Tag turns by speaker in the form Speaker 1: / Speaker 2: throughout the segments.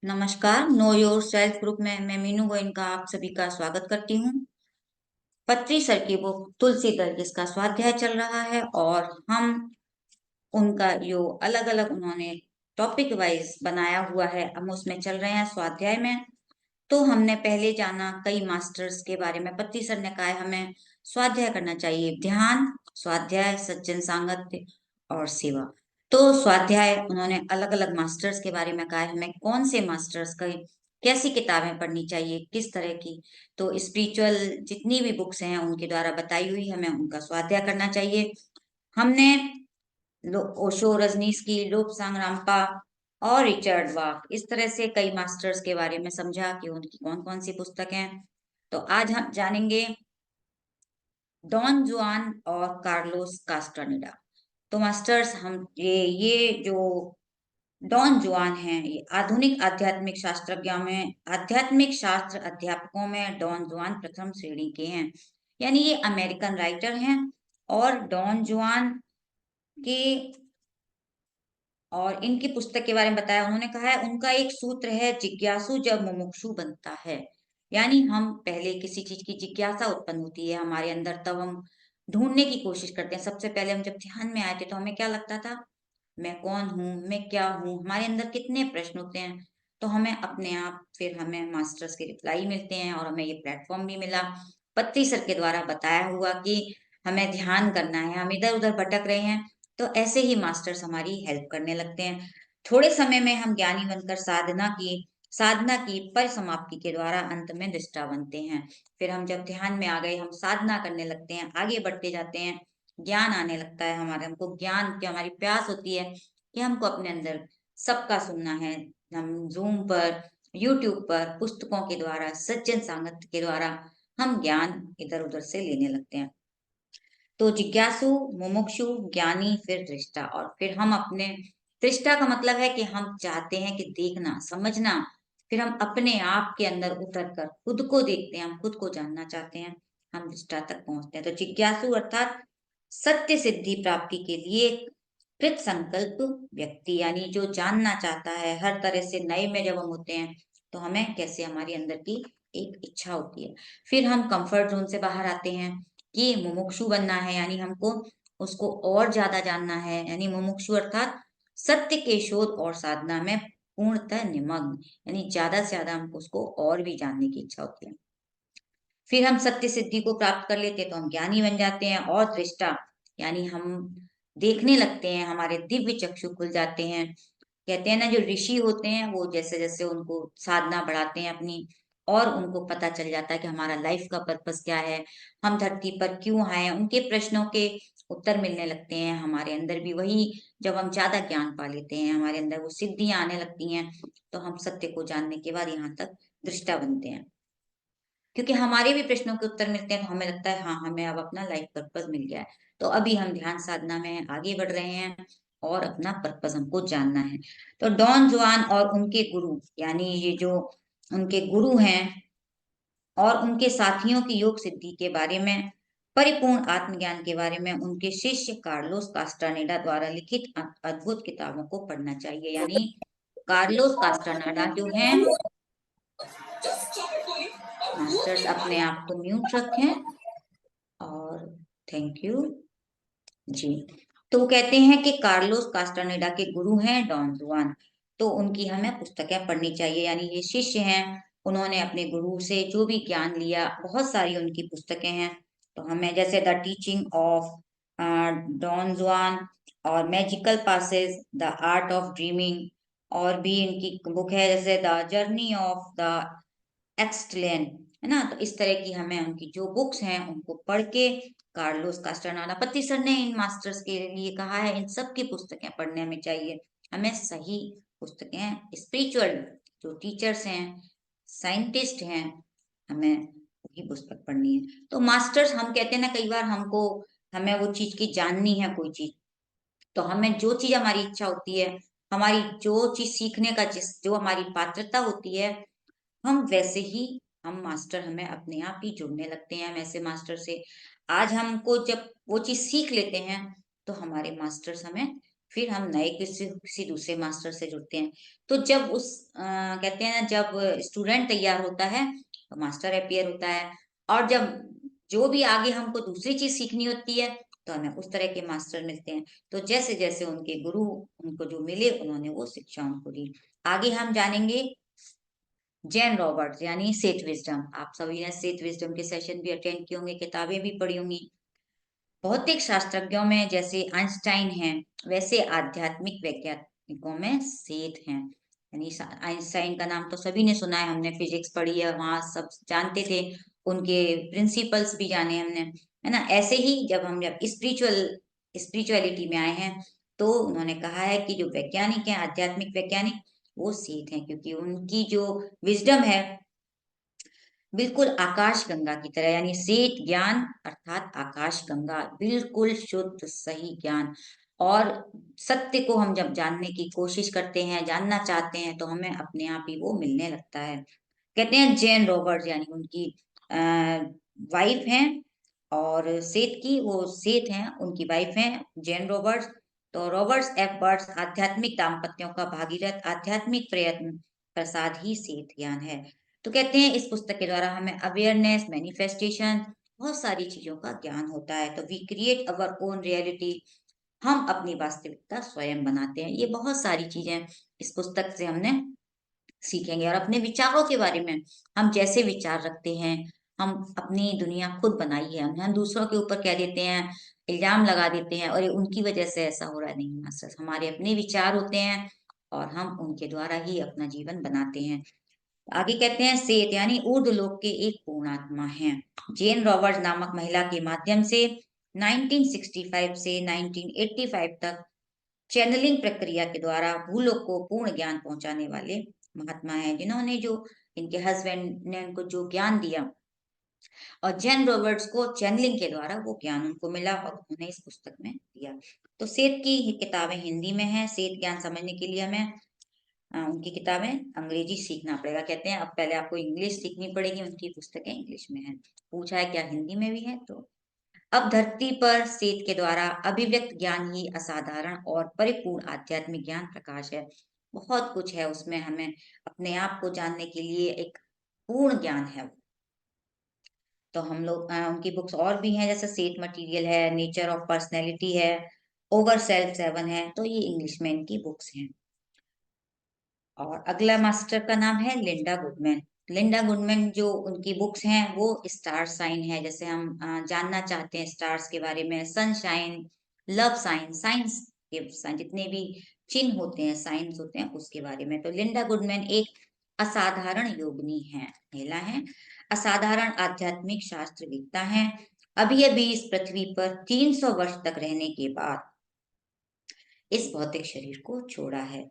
Speaker 1: नमस्कार। Know your self group में मैं मीनू गोइन का आप सभी का स्वागत करती हूँ। पत्री सर की बुक तुलसी दल जिसका स्वाध्याय चल रहा है और हम उनका जो अलग अलग उन्होंने टॉपिक वाइज बनाया हुआ है हम उसमें चल रहे हैं स्वाध्याय में। तो हमने पहले जाना कई मास्टर्स के बारे में। पत्री सर ने कहा है हमें स्वाध्याय करना चाहिए, ध्यान, स्वाध्याय, सज्जन सांगत्य और सेवा। तो स्वाध्याय उन्होंने अलग अलग मास्टर्स के बारे में कहा है, हमें कौन से मास्टर्स का कैसी किताबें पढ़नी चाहिए, किस तरह की। तो स्पिरिचुअल जितनी भी बुक्स हैं उनके द्वारा बताई हुई हमें उनका स्वाध्याय करना चाहिए। हमने ओशो, रजनीश, लोबसांग रामपा और रिचर्ड वाक, इस तरह से कई मास्टर्स के बारे में समझा कि उनकी कौन कौन सी पुस्तक हैं। तो आज हम जानेंगे डॉन जुआन और कार्लोस कास्टानेडा। तो मास्टर्स हम ये जो डॉन जुआन हैं ये आधुनिक आध्यात्मिक शास्त्रज्ञों में आध्यात्मिक शास्त्र अध्यापकों में डॉन जुआन प्रथम श्रेणी के हैं। यानी ये अमेरिकन राइटर हैं। और डॉन जुआन के और इनकी पुस्तक के बारे में बताया, उन्होंने कहा है उनका एक सूत्र है, जिज्ञासु जब मुमुक्षु बनता है। यानी हम पहले किसी चीज की जिज्ञासा उत्पन्न होती है हमारे अंदर, तब हम ढूंढने की कोशिश करते हैं। सबसे पहले हम जब ध्यान में आए थे तो हमें क्या लगता था, मैं कौन हूँ, मैं क्या हूँ, हमारे अंदर कितने प्रश्न होते हैं। तो हमें अपने आप फिर हमें मास्टर्स के रिप्लाई मिलते हैं और हमें ये प्लेटफॉर्म भी मिला पत्री सर के द्वारा बताया हुआ कि हमें ध्यान करना है, हम इधर उधर भटक रहे हैं। तो ऐसे ही मास्टर्स हमारी हेल्प करने लगते हैं। थोड़े समय में हम ज्ञानी बनकर साधना की परिसमाप्ति के द्वारा अंत में दृष्टा बनते हैं। फिर हम जब ध्यान में आ गए, हम साधना करने लगते हैं, आगे बढ़ते जाते हैं, ज्ञान आने लगता है हमारे, हमको ज्ञान की हमारी प्यास होती है कि हमको अपने अंदर सबका सुनना है। हम जूम पर, यूट्यूब पर, पुस्तकों के द्वारा, सज्जन सामर्थ्य के द्वारा हम ज्ञान इधर उधर से लेने लगते हैं। तो जिज्ञासु, मुमुक्षु, ज्ञानी, फिर दृष्टा। और फिर हम अपने दृष्टा का मतलब है कि हम चाहते हैं कि देखना, समझना। फिर हम अपने आप के अंदर उतर कर खुद को देखते हैं, हम खुद को जानना चाहते हैं, हम दृष्टा तक पहुंचते हैं। तो जिज्ञासु अर्थात सत्य सिद्धि प्राप्ति के लिए कृत संकल्प व्यक्ति, यानी जो जानना चाहता है हर तरह से। नए में जब हम होते हैं तो हमें कैसे हमारी अंदर की एक इच्छा होती है। फिर हम कंफर्ट जोन से बाहर आते हैं कि मुमुक्षु बनना है, यानी हमको उसको और ज्यादा जानना है। यानी मुमुक्षु अर्थात सत्य के शोध और साधना में पूर्णतः निमग्न, यानी ज्यादा से ज्यादा हमको उसको और भी जानने की इच्छा होती है। फिर हम सत्य सिद्धि को प्राप्त कर लेते हैं तो हम ज्ञानी बन जाते हैं। और दृष्टा यानी हम देखने लगते हैं, हमारे दिव्य चक्षु खुल जाते हैं। कहते हैं ना, जो ऋषि होते हैं वो जैसे जैसे उनको साधना बढ़ाते हैं अपनी, और उनको पता चल जाता है कि हमारा लाइफ का पर्पस क्या है, हम धरती पर क्यों आए हैं, उनके प्रश्नों के उत्तर मिलने लगते हैं हमारे अंदर भी। वही जब हम ज्यादा ज्ञान पा लेते हैं, हमारे अंदर वो सिद्धियां आने लगती हैं, तो हम सत्य को जानने के बाद यहाँ तक दृष्टा बनते हैं। क्योंकि हमारे भी प्रश्नों के उत्तर मिलते हैं तो हमें लगता है हाँ, हमें अब अपना लाइफ पर्पस मिल गया है। तो अभी हम ध्यान साधना में आगे बढ़ रहे हैं और अपना पर्पस हमको जानना है। तो डॉन जुआन और उनके गुरु, यानी ये जो उनके गुरु हैं और उनके साथियों की योग सिद्धि के बारे में, परिपूर्ण आत्मज्ञान के बारे में उनके शिष्य कार्लोस कास्टानेडा द्वारा लिखित अद्भुत किताबों को पढ़ना चाहिए। यानी कार्लोस कास्टानेडा जो हैं, मास्टर्स अपने आप को म्यूट रखें और थैंक यू जी। तो वो कहते हैं कि कार्लोस कास्टानेडा के गुरु हैं डॉन जुआन, तो उनकी हमें पुस्तकें पढ़नी चाहिए। यानी ये शिष्य हैं, उन्होंने अपने गुरु से जो भी ज्ञान लिया, बहुत सारी उनकी पुस्तकें हैं। तो हमें जैसे द टीचिंग ऑफ डॉन जुआन और magical passes, the art of dreaming, और भी इनकी बुक है जैसे द जर्नी ऑफ द एक्सटलेन, है ना। तो इस तरह की हमें उनकी जो बुक्स हैं उनको पढ़ के, कार्लोस कास्टानाडा, पति सर ने इन मास्टर्स के लिए कहा है इन सब की पुस्तकें पढ़ने हमें चाहिए। हमें सही पुस्तकें, स्पिरिचुअल जो टीचर्स हैं, साइंटिस्ट हैं, हमें वही पुस्तक पढ़नी है। तो मास्टर्स, हम कहते हैं ना कई बार हमको, हमें वो चीज की जाननी है कोई चीज, तो हमें जो चीज हमारी इच्छा होती है, हमारी जो चीज सीखने का जिस जो हमारी पात्रता होती है, हम वैसे ही, हम मास्टर हमें अपने आप ही जुड़ने लगते हैं हम ऐसे मास्टर से। आज हमको जब वो चीज सीख लेते हैं तो हमारे मास्टर्स हमें फिर हम नए किसी किसी दूसरे मास्टर से जुड़ते हैं। तो जब कहते हैं ना, जब स्टूडेंट तैयार होता है तो मास्टर अपीयर होता है, और जब जो भी आगे हमको दूसरी चीज सीखनी होती है तो हमें उस तरह के मास्टर मिलते हैं। तो जैसे जैसे उनके गुरु उनको जो मिले, उन्होंने वो शिक्षा उनको दी। आगे हम जानेंगे जैन रॉबर्ट्स यानी सेठ विजडम। आप सभी ने सेठ विजडम के सेशन भी अटेंड किए होंगे, किताबें भी पढ़ी होंगी। भौतिक शास्त्रज्ञों में जैसे आइंस्टाइन हैं, वैसे आध्यात्मिक वैज्ञानिकों में सेठ हैं। यानी आइंस्टाइन का नाम तो सभी ने सुना है, हमने फिजिक्स पढ़ी है, वहां सब जानते थे, उनके प्रिंसिपल्स भी जाने हमने, है ना। ऐसे ही जब स्पिरिचुअलिटी में आए हैं, तो उन्होंने कहा है कि जो वैज्ञानिक हैं, आध्यात्मिक वैज्ञानिक, वो सेठ हैं, क्योंकि उनकी जो विजडम है बिल्कुल आकाश गंगा की तरह, यानी श्वेत ज्ञान अर्थात आकाश गंगा, बिल्कुल शुद्ध सही ज्ञान। और सत्य को हम जब जानने की कोशिश करते हैं, जानना चाहते हैं, तो हमें अपने आप ही वो मिलने लगता है। कहते हैं जेन रॉबर्ट्स, यानी उनकी वाइफ हैं, और सेठ की वो सेठ हैं, उनकी वाइफ हैं जेन रॉबर्ट्स। तो रॉबर्ट्स एफ बर्ट्स आध्यात्मिक दाम्पत्यों का भागीरथ आध्यात्मिक प्रयत्न प्रसाद ही सेठ ज्ञान है। तो कहते हैं इस पुस्तक के द्वारा हमें अवेयरनेस, मैनिफेस्टेशन, बहुत सारी चीजों का ज्ञान होता है। तो we create our own reality, हम अपनी वास्तविकता स्वयं बनाते हैं। ये बहुत सारी चीजें इस पुस्तक से हमने सीखेंगे, और अपने विचारों के बारे में, हम जैसे विचार रखते हैं, हम अपनी दुनिया खुद बनाई है, हम दूसरों के ऊपर कह देते हैं, इल्जाम लगा देते हैं और ये उनकी वजह से ऐसा हो रहा है। नहीं मास्टर, हमारे अपने विचार होते हैं और हम उनके द्वारा ही अपना जीवन बनाते हैं। आगे कहते हैं सेठ यानी ऊर्ध्व लोक के एक पूर्ण आत्मा है। जेन रॉबर्ट्स नामक महिला के माध्यम से 1965 से 1985 तक चैनलिंग प्रक्रिया के द्वारा भूलोक को पूर्ण ज्ञान पहुंचाने वाले महात्मा है, जिन्होंने जो इनके हस्बैंड ने उनको जो ज्ञान दिया, और जेन रॉबर्ट्स को चैनलिंग के द्वारा वो ज्ञान उनको मिला और उन्होंने इस पुस्तक में दिया। तो सेठ की किताबें हिंदी में है। सेठ ज्ञान समझने के लिए हमें उनकी किताबें अंग्रेजी सीखना पड़ेगा। कहते हैं अब पहले आपको इंग्लिश सीखनी पड़ेगी, उनकी पुस्तकें इंग्लिश में है। पूछा है क्या हिंदी में भी है, तो अब धरती पर सेठ के द्वारा अभिव्यक्त ज्ञान ही असाधारण और परिपूर्ण आध्यात्मिक ज्ञान प्रकाश है। बहुत कुछ है उसमें, हमें अपने आप को जानने के लिए एक पूर्ण ज्ञान है। तो हम लोग उनकी बुक्स और भी हैं, जैसे सेठ मटेरियल है, नेचर ऑफ पर्सनैलिटी है, ओवर सेल्फ 7 है। तो ये इंग्लिश में इनकी बुक्स हैं। और अगला मास्टर का नाम है लिंडा गुडमैन। लिंडा गुडमैन जो उनकी बुक्स हैं वो स्टार साइन है। जैसे हम जानना चाहते हैं स्टार्स के बारे में, सनशाइन, लव साइन, साइंस के जितने भी चिन्ह होते हैं, साइंस होते हैं, उसके बारे में। तो लिंडा गुडमैन एक असाधारण योगिनी है, महिला है, असाधारण आध्यात्मिक शास्त्रवेत्ता है। अभी अभी इस पृथ्वी पर 300 वर्ष तक रहने के बाद इस भौतिक शरीर को छोड़ा है।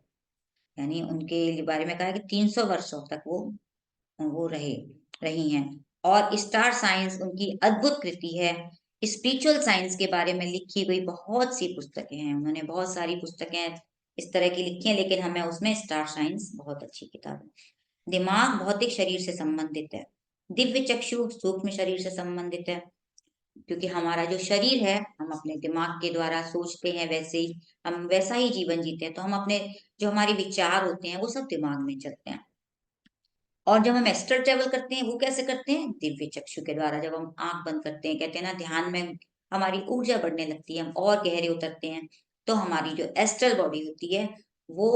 Speaker 1: यानी उनके बारे में कहा है कि 300 वर्षों तक वो रही हैं। और स्टार साइंस उनकी अद्भुत कृति है। स्पिरिचुअल साइंस के बारे में लिखी हुई बहुत सी पुस्तकें हैं, उन्होंने बहुत सारी पुस्तकें इस तरह की लिखी हैं, लेकिन हमें उसमें स्टार साइंस बहुत अच्छी किताब है। दिमाग भौतिक शरीर से संबंधित है, दिव्य चक्षु सूक्ष्म शरीर से संबंधित है, क्योंकि हमारा जो शरीर है, हम अपने दिमाग के द्वारा सोचते हैं, वैसे ही हम वैसा ही जीवन जीते हैं। तो हम अपने जो हमारे विचार होते हैं वो सब दिमाग में चलते हैं। और जब हम एस्ट्रल ट्रेवल करते हैं, वो कैसे करते हैं? दिव्य चक्षु के द्वारा। जब हम आंख बंद करते हैं, कहते हैं ना ध्यान में हमारी ऊर्जा बढ़ने लगती है, हम और गहरे उतरते हैं, तो हमारी जो एस्ट्रल बॉडी होती है वो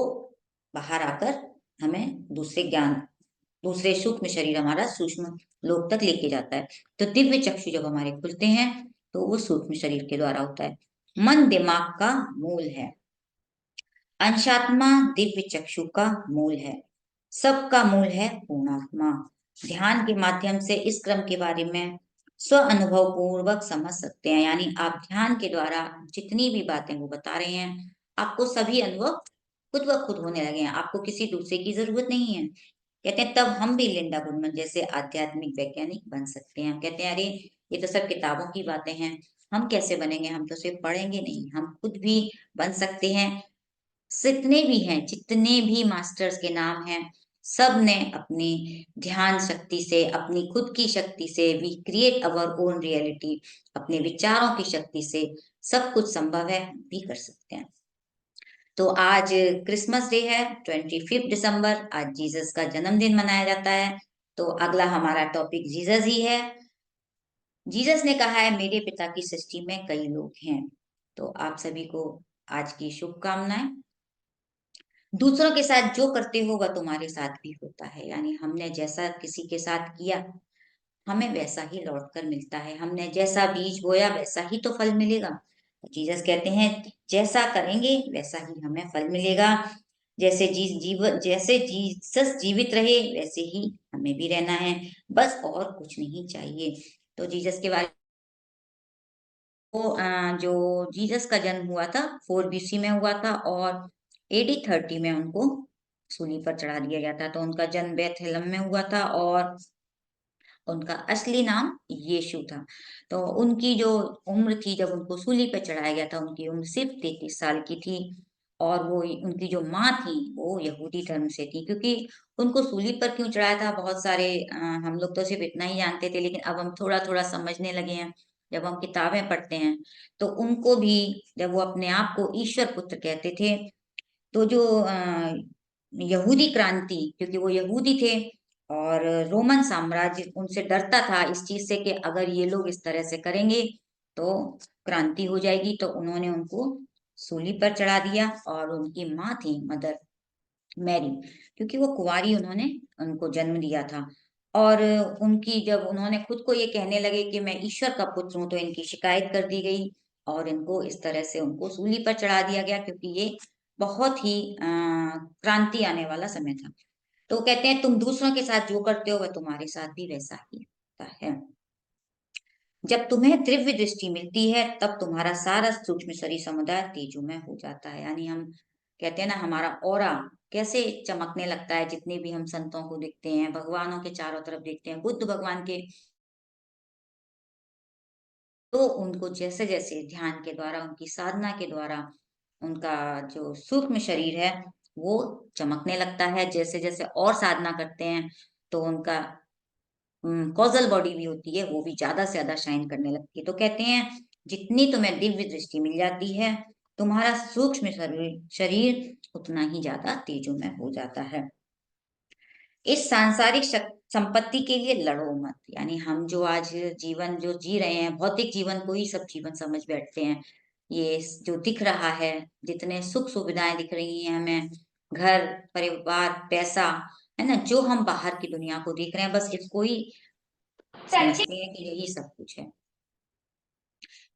Speaker 1: बाहर आकर हमें दूसरे सूक्ष्म शरीर, हमारा सूक्ष्म लोक तक लेके जाता है। तो दिव्य चक्षु जब हमारे खुलते हैं तो वो सूक्ष्म शरीर के द्वारा होता है। मन दिमाग का मूल है, अंशात्मा दिव्य चक्षु का मूल है, सबका मूल है पूर्णात्मा। ध्यान के माध्यम से इस क्रम के बारे में स्व अनुभव पूर्वक समझ सकते हैं। यानी आप ध्यान के द्वारा जितनी भी बातें वो बता रहे हैं, आपको सभी अनुभव खुद ब खुद होने लगे हैं, आपको किसी दूसरे की जरूरत नहीं है। कहते हैं तब हम भी लिंडा गुडमन जैसे आध्यात्मिक वैज्ञानिक बन सकते हैं। हम कहते हैं अरे ये तो सब किताबों की बातें हैं, हम कैसे बनेंगे, हम तो सिर्फ पढ़ेंगे नहीं, हम खुद भी बन सकते हैं। जितने भी मास्टर्स के नाम हैं, सब ने अपनी ध्यान शक्ति से, अपनी खुद की शक्ति से, we create our own reality, अपने विचारों की शक्ति से सब कुछ संभव है, हम भी कर सकते हैं। तो आज क्रिसमस डे है, 25 दिसंबर। आज जीसस का जन्मदिन मनाया जाता है। तो अगला हमारा टॉपिक जीसस ही है। जीसस ने कहा है, मेरे पिता की सृष्टि में कई लोग हैं। तो आप सभी को आज की शुभकामनाएं। दूसरों के साथ जो करते हो वह तुम्हारे साथ भी होता है, यानी हमने जैसा किसी के साथ किया हमें वैसा ही लौट कर मिलता है। हमने जैसा बीज बोया वैसा ही तो फल मिलेगा। जीसस कहते हैं, जैसा करेंगे वैसा ही हमें फल मिलेगा। जैसे जीसस जीवित रहे वैसे ही हमें भी रहना है, बस और कुछ नहीं चाहिए। तो जीसस के बारे जो जीसस का जन्म हुआ था 4 BC में हुआ था, और AD 30 में उनको सूली पर चढ़ा दिया गया था। तो उनका जन्म बेथलेहम में हुआ था, और उनका असली नाम यीशु था। तो उनकी जो उम्र थी जब उनको सूली पे चढ़ाया गया था, उनकी उम्र सिर्फ 33 साल की थी। और वो उनकी जो माँ थी वो यहूदी धर्म से थी। क्योंकि उनको सूली पर क्यों चढ़ाया था, बहुत सारे हम लोग तो सिर्फ इतना ही जानते थे, लेकिन अब हम थोड़ा थोड़ा समझने लगे हैं जब हम किताबें पढ़ते हैं। तो उनको भी जब वो अपने आप को ईश्वर पुत्र कहते थे, तो जो यहूदी क्रांति, क्योंकि वो यहूदी थे और रोमन साम्राज्य उनसे डरता था इस चीज से कि अगर ये लोग इस तरह से करेंगे तो क्रांति हो जाएगी। तो उन्होंने उनको सूली पर चढ़ा दिया। और उनकी माँ थी मदर मैरी, क्योंकि वो कुंवारी उन्होंने उनको जन्म दिया था। और उनकी जब उन्होंने खुद को ये कहने लगे कि मैं ईश्वर का पुत्र हूं, तो इनकी शिकायत कर दी गई और इनको इस तरह से उनको सूली पर चढ़ा दिया गया, क्योंकि ये बहुत ही क्रांति आने वाला समय था। तो कहते हैं, तुम दूसरों के साथ जो करते हो वह तुम्हारे साथ भी वैसा ही होता है। जब तुम्हें दिव्य दृष्टि मिलती है तब तुम्हारा सारा सूक्ष्म शरीर समुदाय तेजोमय हो जाता है। यानी हम कहते हैं ना, हमारा ऑरा कैसे चमकने लगता है। जितने भी हम संतों को देखते हैं, भगवानों के चारों तरफ देखते हैं, बुद्ध भगवान के, तो उनको जैसे जैसे ध्यान के द्वारा, उनकी साधना के द्वारा उनका जो सूक्ष्म शरीर है वो चमकने लगता है। जैसे जैसे और साधना करते हैं तो उनका कॉजल बॉडी भी होती है, वो भी ज्यादा से ज्यादा शाइन करने लगती है। तो कहते हैं, जितनी तुम्हें दिव्य दृष्टि मिल जाती है तुम्हारा सूक्ष्म शरीर उतना ही ज्यादा तेजोमय हो जाता है। इस सांसारिक संपत्ति के लिए लड़ो मत। यानी हम जो आज जीवन जो जी रहे हैं, भौतिक जीवन को ही सब जीवन समझ बैठते हैं। ये जो दिख रहा है, जितने सुख सुविधाएं दिख रही हैं हमें, घर परिवार पैसा, है ना, जो हम बाहर की दुनिया को देख रहे हैं, बस इसको ही समझते हैं कि यही सब कुछ है।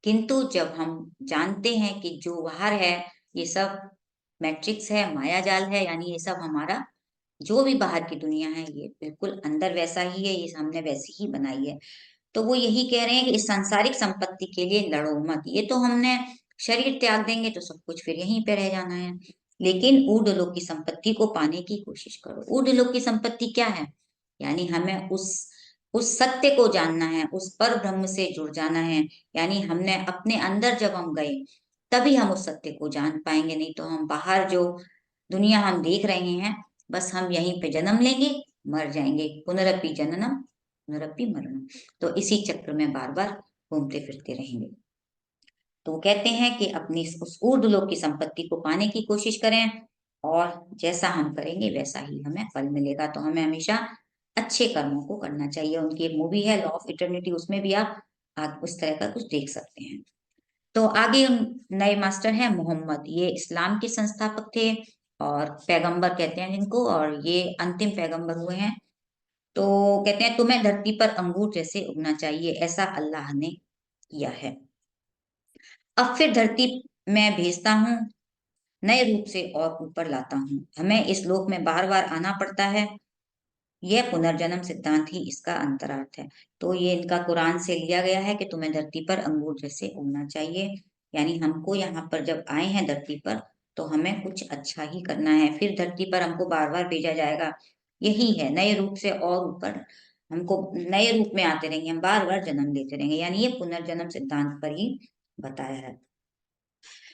Speaker 1: किंतु जब हम जानते हैं कि जो बाहर है ये सब मैट्रिक्स है, माया जाल है, यानी ये सब हमारा जो भी बाहर की दुनिया है ये बिल्कुल अंदर वैसा ही है, ये हमने वैसी ही बनाई है। तो वो यही कह रहे हैं कि इस सांसारिक संपत्ति के लिए लड़ो मत। ये तो हमने शरीर त्याग देंगे तो सब कुछ फिर यहीं पे रह जाना है। लेकिन ऊर्ध्वलोक की संपत्ति को पाने की कोशिश करो। ऊर्ध्वलोक की संपत्ति क्या है? यानी हमें उस सत्य को जानना है, उस पर ब्रह्म से जुड़ जाना है। यानी हमने अपने अंदर जब हम गए तभी हम उस सत्य को जान पाएंगे। नहीं तो हम बाहर जो दुनिया हम देख रहे हैं, बस हम यहीं पे जन्म लेंगे, मर जाएंगे। पुनरपि जननम पुनरपि मरणम। तो इसी चक्र में बार बार घूमते फिरते रहेंगे। तो वो कहते हैं कि अपनी उस ऊर्ध्वलोक की संपत्ति को पाने की कोशिश करें, और जैसा हम करेंगे वैसा ही हमें फल मिलेगा। तो हमें हमेशा अच्छे कर्मों को करना चाहिए। उनकी एक मूवी है लॉ ऑफ इटर्निटी, उसमें भी आप उस तरह का कुछ देख सकते हैं। तो आगे नए मास्टर हैं मोहम्मद। ये इस्लाम के संस्थापक थे और पैगंबर कहते हैं जिनको, और ये अंतिम पैगंबर हुए हैं। तो कहते हैं, तुम्हें धरती पर अंगूर जैसे उगना चाहिए, ऐसा अल्लाह ने किया है। अब फिर धरती में भेजता हूँ, नए रूप से और ऊपर लाता हूँ। हमें इस लोक में बार बार आना पड़ता है। यह पुनर्जन्म सिद्धांत ही इसका अंतरार्थ है। तो ये इनका कुरान से लिया गया है कि तुम्हें धरती पर अंगूर जैसे उगना चाहिए। यानी हमको यहाँ पर जब आए हैं धरती पर तो हमें कुछ अच्छा ही करना है, फिर धरती पर हमको बार बार भेजा जाएगा। यही है, नए रूप से और ऊपर हमको नए रूप में आते रहेंगे, हम बार बार जन्म लेते रहेंगे। यानी ये पुनर्जन्म सिद्धांत पर ही बताया है।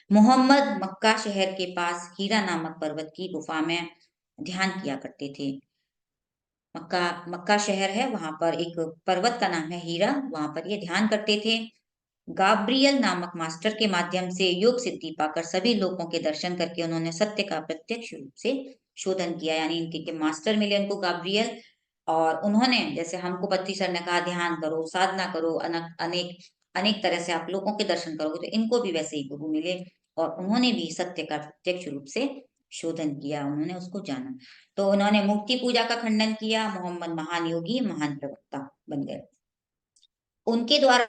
Speaker 1: मोहम्मद मक्का शहर के पास हीरा नामक पर्वत की गुफा में ध्यान किया करते थे। मक्का मक्का शहर है, वहां पर एक पर्वत का नाम है हीरा, वहां पर ये ध्यान करते थे। गाब्रियल नामक मास्टर के माध्यम से योग सिद्धि पाकर सभी लोगों के दर्शन करके उन्होंने सत्य का प्रत्यक्ष रूप से शोधन किया। यानी इनके के मास्टर मिले उनको गाब्रियल, और उन्होंने जैसे हमको पत्ती सर ने कहा ध्यान करो, साधना करो, अनेक अनेक तरह से आप लोगों के दर्शन करोगे, तो इनको भी वैसे ही गुरु मिले और उन्होंने भी सत्य का प्रत्यक्ष रूप से शोधन किया, उन्होंने उसको जाना। तो उन्होंने मूर्ति पूजा का खंडन किया। मोहम्मद महान योगी, महान प्रवक्ता बन गए। उनके द्वारा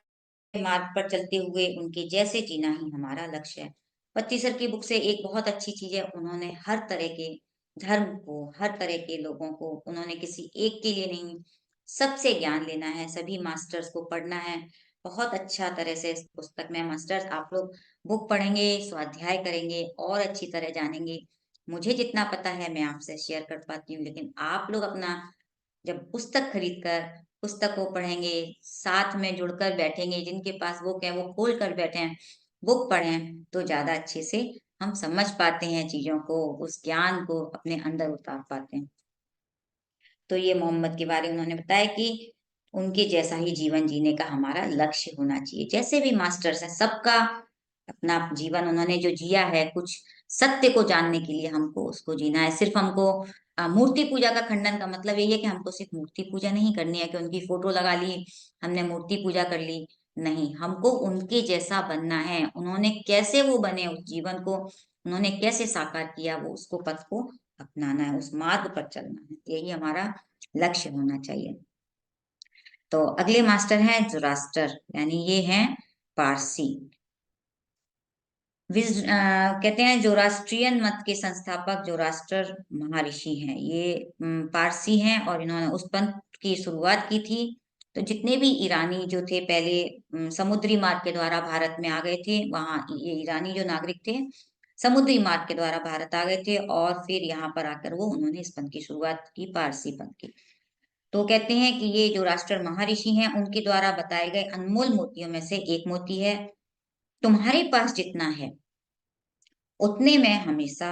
Speaker 1: मार्ग पर चलते हुए उनके जैसे जीना ही हमारा लक्ष्य है। पत्ती सर की बुक से एक बहुत अच्छी चीज है, उन्होंने हर तरह के धर्म को, हर तरह के लोगों को, उन्होंने किसी एक के लिए नहीं, सबसे ज्ञान लेना है, सभी मास्टर्स को पढ़ना है। बहुत अच्छा तरह से इस पुस्तक में मास्टर्स आप लोग बुक पढ़ेंगे, स्वाध्याय करेंगे और अच्छी तरह जानेंगे। मुझे जितना पता है मैं आपसे शेयर कर पाती हूँ, लेकिन आप लोग अपना जब पुस्तक खरीद कर पुस्तक को पढ़ेंगे, साथ में जुड़कर बैठेंगे, जिनके पास बुक है वो खोल कर बैठे, बुक पढ़ें, तो ज्यादा अच्छे से हम समझ पाते हैं चीजों को, उस ज्ञान को अपने अंदर उतार पाते हैं। तो ये मोहम्मद के बारे में उन्होंने बताया कि उनके जैसा ही जीवन जीने का हमारा लक्ष्य होना चाहिए। जैसे भी मास्टर्स हैं, सबका अपना जीवन उन्होंने जो जिया है, कुछ सत्य को जानने के लिए हमको उसको जीना है। सिर्फ हमको मूर्ति पूजा का खंडन का मतलब यही है कि हमको सिर्फ मूर्ति पूजा नहीं करनी है कि उनकी फोटो लगा ली, हमने मूर्ति पूजा कर ली। नहीं, हमको उनके जैसा बनना है। उन्होंने कैसे वो बने, उस जीवन को उन्होंने कैसे साकार किया, वो उसको पथ को अपनाना है, उस मार्ग पर चलना है, यही हमारा लक्ष्य होना चाहिए। तो अगले मास्टर हैं जोरास्टर, यानी ये हैं पारसी। कहते हैं जोरास्ट्रियन मत के संस्थापक जोरास्टर महर्षि हैं। ये पारसी हैं और इन्होंने उस पंथ की शुरुआत की थी। तो जितने भी ईरानी जो थे पहले समुद्री मार्ग के द्वारा भारत में आ गए थे, वहां ये ईरानी जो नागरिक थे समुद्री मार्ग के द्वारा भारत आ गए थे और फिर यहाँ पर आकर वो उन्होंने इस पंथ की शुरुआत की, पारसी पंथ की। तो कहते हैं कि ये जो राष्ट्र महर्षि हैं उनके द्वारा बताए गए अनमोल मोतियों में से एक मोती है, तुम्हारे पास जितना है उतने में हमेशा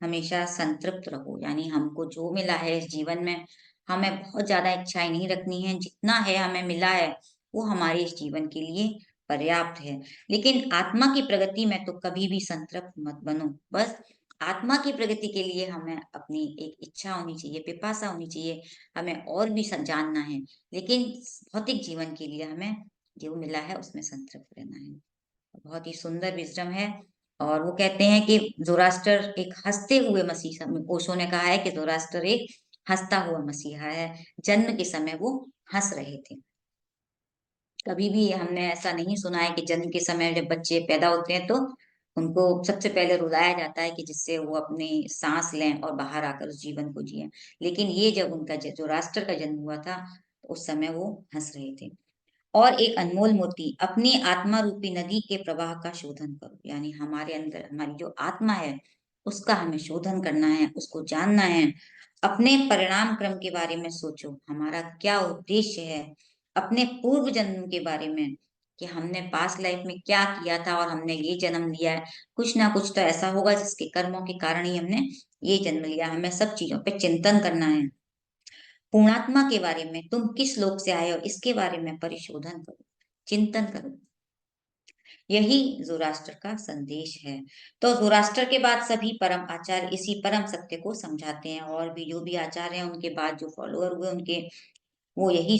Speaker 1: हमेशा संतृप्त रहो। यानी हमको जो मिला है इस जीवन में, हमें बहुत ज्यादा इच्छाएं नहीं रखनी है, जितना है हमें मिला है वो हमारे इस जीवन के लिए पर्याप्त है। लेकिन आत्मा की प्रगति में तो कभी भी संतृप्त मत बनो। बस आत्मा की प्रगति के लिए हमें अपनी एक इच्छा होनी चाहिए, पिपासा होनी चाहिए, हमें और भी जानना है। लेकिन भौतिक जीवन के लिए हमें जो मिला है उसमें संतृप्त रहना है। बहुत ही सुंदर विजडम है। और वो कहते हैं कि जोरास्टर एक हंसते हुए मसीहा, ओशो ने कहा है कि जोरास्टर एक हंसता हुआ मसीहा है। जन्म के समय वो हंस रहे थे। कभी भी हमने ऐसा नहीं सुना है कि जन्म के समय जब बच्चे पैदा होते हैं तो उनको सबसे पहले रुलाया जाता है कि जिससे वो अपनी सांस लें और बाहर आकर उस जीवन को जिए। लेकिन ये जब उनका जोरास्टर का जन्म हुआ था तो उस समय वो हंस रहे थे। और एक अनमोल मोती, अपनी आत्मा रूपी नदी के प्रवाह का शोधन करो। यानी हमारे अंदर हमारी जो आत्मा है उसका हमें शोधन करना है, उसको जानना है। अपने परिणाम क्रम के बारे में सोचो, हमारा क्या उद्देश्य है। अपने पूर्व जन्म के बारे में कि हमने पास्ट लाइफ में क्या किया था और हमने ये जन्म लिया है, कुछ ना कुछ तो ऐसा होगा जिसके कर्मों के कारण ही हमने ये जन्म लिया। हमें सब चीजों पे चिंतन करना है। पूर्णात्मा के बारे में, तुम किस लोक से आए हो इसके बारे में परिशोधन करो, चिंतन करो। यही जोराष्ट्र का संदेश है। तो जोराष्ट्र के बाद सभी परम आचार्य इसी परम सत्य को समझाते हैं, और भी जो भी आचार्य हैं उनके बाद जो फॉलोअर हुए उनके, वो यही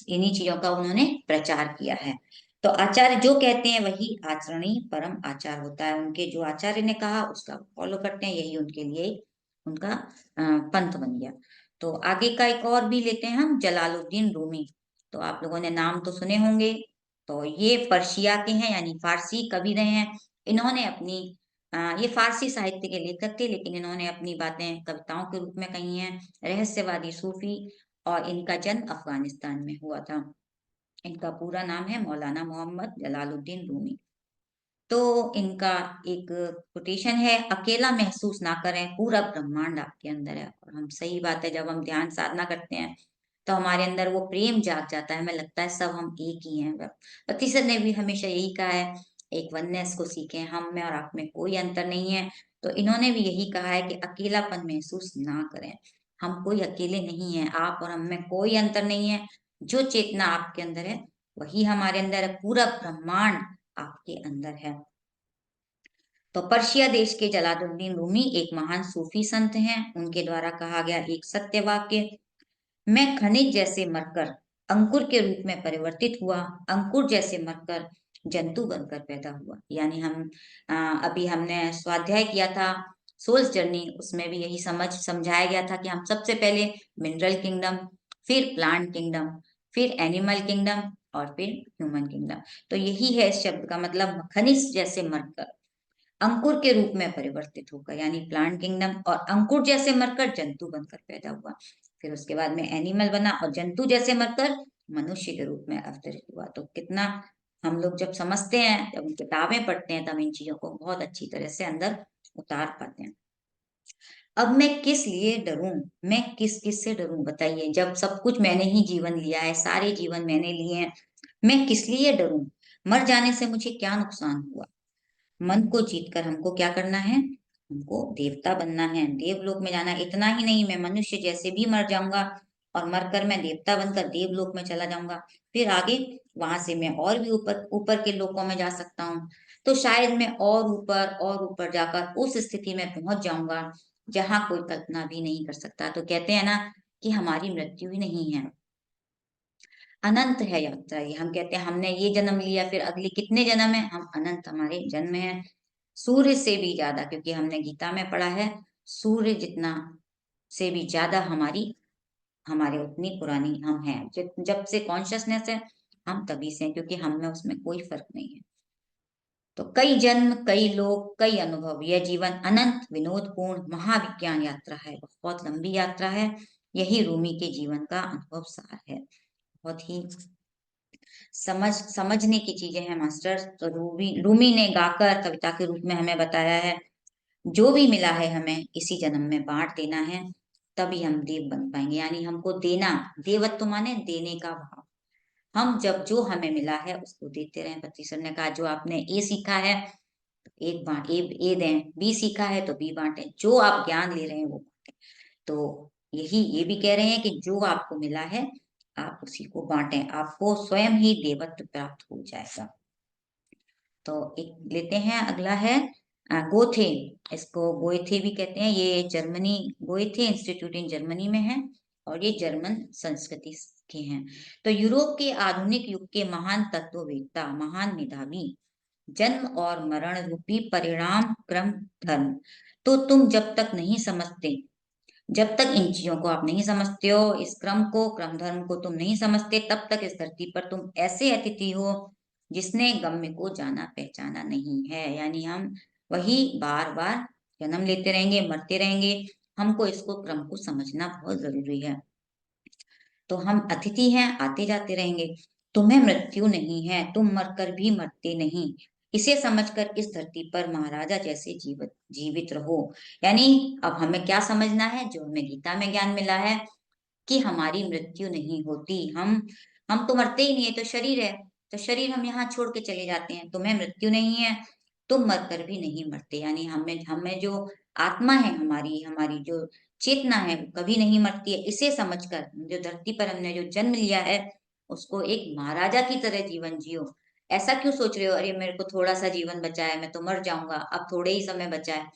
Speaker 1: इन्हीं चीजों का उन्होंने प्रचार किया है। तो आचार्य जो कहते हैं वही आचरणीय परम आचार होता है। उनके जो आचार्य ने कहा उसका फॉलो करते हैं, यही उनके लिए उनका पंथ बन गया। तो आगे का एक और भी लेते हैं हम, जलालुद्दीन रूमी। तो आप लोगों ने नाम तो सुने होंगे। तो ये पर्शिया के हैं, यानी फारसी कवि रहे हैं। इन्होंने अपनी ये फारसी साहित्य के लेखक थे, लेकिन इन्होंने अपनी बातें कविताओं के रूप में कही हैं। रहस्यवादी सूफी, और इनका जन्म अफगानिस्तान में हुआ था। इनका पूरा नाम है मौलाना मोहम्मद जलालुद्दीन रूमी। तो इनका एक कोटेशन है, अकेला महसूस ना करें, पूरा ब्रह्मांड आपके अंदर है। और हम, सही बात है, जब हम ध्यान साधना करते हैं तो हमारे अंदर वो प्रेम जाग जाता है, हमें लगता है सब हम एक ही हैं। पतिसर ने भी हमेशा यही कहा है, एक वननेस को सीखें, हम में और आप में कोई अंतर नहीं है। तो इन्होंने भी यही कहा है कि अकेलापन महसूस ना करें, हम कोई अकेले नहीं है, आप और हम में कोई अंतर नहीं है। जो चेतना आपके अंदर है वही हमारे अंदर है। पूरा ब्रह्मांड आपके अंदर है। तो पर्शिया देश के जलालुद्दीन रूमी एक महान सूफी संत हैं। उनके द्वारा कहा गया एक सत्य वाक्य, मैं खनिज जैसे मरकर अंकुर के रूप में परिवर्तित हुआ, अंकुर जैसे मरकर जंतु बनकर पैदा हुआ। यानी हम अभी हमने स्वाध्याय किया था सोल्स जर्नी, उसमें भी यही समझाया गया था कि हम सबसे पहले मिनरल किंगडम, फिर प्लांट किंगडम, फिर एनिमल किंगडम और फिर ह्यूमन किंगडम। तो यही है इस शब्द का मतलब, खनिज जैसे मरकर अंकुर के रूप में परिवर्तित होकर, यानी प्लांट किंगडम, और अंकुर जैसे मरकर जंतु बनकर पैदा हुआ। फिर उसके बाद में एनिमल बना और जंतु जैसे मरकर मनुष्य के रूप में अवतरित हुआ। तो कितना हम लोग जब समझते हैं, जब किताबें पढ़ते हैं, तब इन चीजों को बहुत अच्छी तरह से अंदर उतार पाते हैं। अब मैं किस लिए डरूं, मैं किस किस से डरूं बताइए, जब सब कुछ मैंने ही जीवन लिया है, सारे जीवन मैंने लिए हैं, मैं किस लिए डरूं? मर जाने से मुझे क्या नुकसान हुआ? मन को जीतकर हमको क्या करना है? हमको देवता बनना है, देवलोक में जाना है। इतना ही नहीं, मैं मनुष्य जैसे भी मर जाऊंगा और मरकर मैं देवता बनकर देवलोक में चला जाऊंगा। फिर आगे वहां से मैं और भी ऊपर ऊपर के लोकों में जा सकता हूँ। तो शायद मैं और ऊपर जाकर उस स्थिति में पहुंच जाऊंगा जहां कोई कल्पना भी नहीं कर सकता। तो कहते हैं ना कि हमारी मृत्यु ही नहीं है, अनंत है यात्रा। ये हम कहते हैं हमने ये जन्म लिया, फिर अगले कितने जन्म है, हम अनंत हमारे जन्म है। सूर्य से भी ज्यादा, क्योंकि हमने गीता में पढ़ा है सूर्य जितना से भी ज्यादा हमारी हमारे उतनी पुरानी हम हैं। जब से कॉन्शियसनेस है हम तभी से हैं, क्योंकि हम में उसमें कोई फर्क नहीं है। तो कई जन्म, कई लोग, कई अनुभव, यह जीवन अनंत विनोदपूर्ण महाविज्ञान यात्रा है, बहुत लंबी यात्रा है। यही रूमी के जीवन का अनुभव सार है। बहुत ही समझने की चीजें हैं मास्टर। तो रूमी ने गाकर कविता के रूप में हमें बताया है, जो भी मिला है हमें इसी जन्म में बांट देना है, तभी हम देव बन पाएंगे। यानी हमको देना, देवत्व माने देने का भाव। हम जब जो हमें मिला है उसको देते रहें। पति सर ने कहा जो आपने ए सीखा है, एक बांट ए दें, बी सीखा है तो बी बांटें, जो आप ज्ञान ले रहे हैं वो बांटें। तो यही ये भी कह रहे हैं कि जो आपको मिला है आप उसी को बांटें, आपको स्वयं ही देवत्व प्राप्त हो जाएगा। तो एक लेते हैं, अगला है गोथे। इसको गोएथे भी कहते हैं। ये Germany, Goethe institute in Germany में है और ये जर्मन संस्कृति के हैं। तो यूरोप के आधुनिक युग के महान तत्ववेत्ता, महान मेधावी, जन्म और मरण रूपी परिणाम क्रम धर्म। तो तुम जब तक नहीं समझते, जब तक इन चीजों को आप नहीं समझते हो, इस क्रम को, क्रम धर्म को तुम नहीं समझते, तब तक इस धरती पर तुम ऐसे अतिथि हो जिसने गम्य को जाना पहचाना नहीं है। यानी हम वही बार बार जन्म लेते रहेंगे, मरते रहेंगे। हमको इसको, क्रम को समझना बहुत जरूरी है। तो हम अतिथि हैं, आते जाते रहेंगे। तुम्हें मृत्यु नहीं है, तुम मरकर भी मरते नहीं। इसे समझकर इस धरती पर महाराजा जैसे जीवित जीवित रहो। यानी अब हमें क्या समझना है, जो हमें गीता में ज्ञान मिला है कि हमारी मृत्यु नहीं होती। हम तो मरते ही नहीं है, तो शरीर है, तो शरीर हम यहाँ छोड़ के चले जाते हैं। तुम्हें मृत्यु नहीं है, तुम मरकर भी नहीं मरते। यानी हमें हमें जो आत्मा है, हमारी हमारी जो चेतना है वो कभी नहीं मरती है। इसे समझकर जो धरती पर हमने जो जन्म लिया है उसको एक महाराजा की तरह जीवन जियो। ऐसा क्यों सोच रहे हो, अरे मेरे को थोड़ा सा जीवन बचा है, मैं तो मर जाऊंगा, अब थोड़े ही समय बचा है।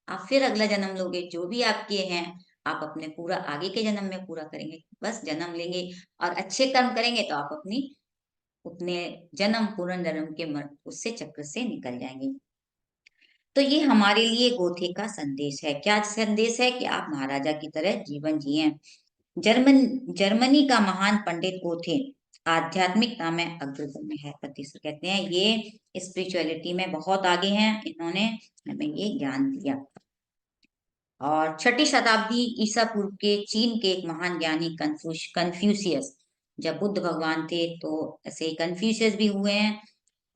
Speaker 1: आप फिर अगला जन्म लोगे, जो भी आपके हैं आप अपने पूरा आगे के जन्म में पूरा करेंगे। बस जन्म लेंगे और अच्छे कर्म करेंगे तो आप अपनी अपने जन्म पुनर्जन्म के उससे चक्र से निकल जाएंगे। तो ये हमारे लिए गोथे का संदेश है। क्या संदेश है? कि आप महाराजा की तरह जीवन जिए। जर्मनी का महान पंडित गोथे आध्यात्मिकता में अग्रगण्य है। पतिसर कहते हैं ये स्पिरिचुअलिटी में बहुत आगे हैं, इन्होंने हमें ये ज्ञान दिया। और छठी शताब्दी ईसा पूर्व के चीन के एक महान ज्ञानी कन्फ्यूशियस, जब बुद्ध भगवान थे तो ऐसे ही कन्फ्यूशियस भी हुए हैं।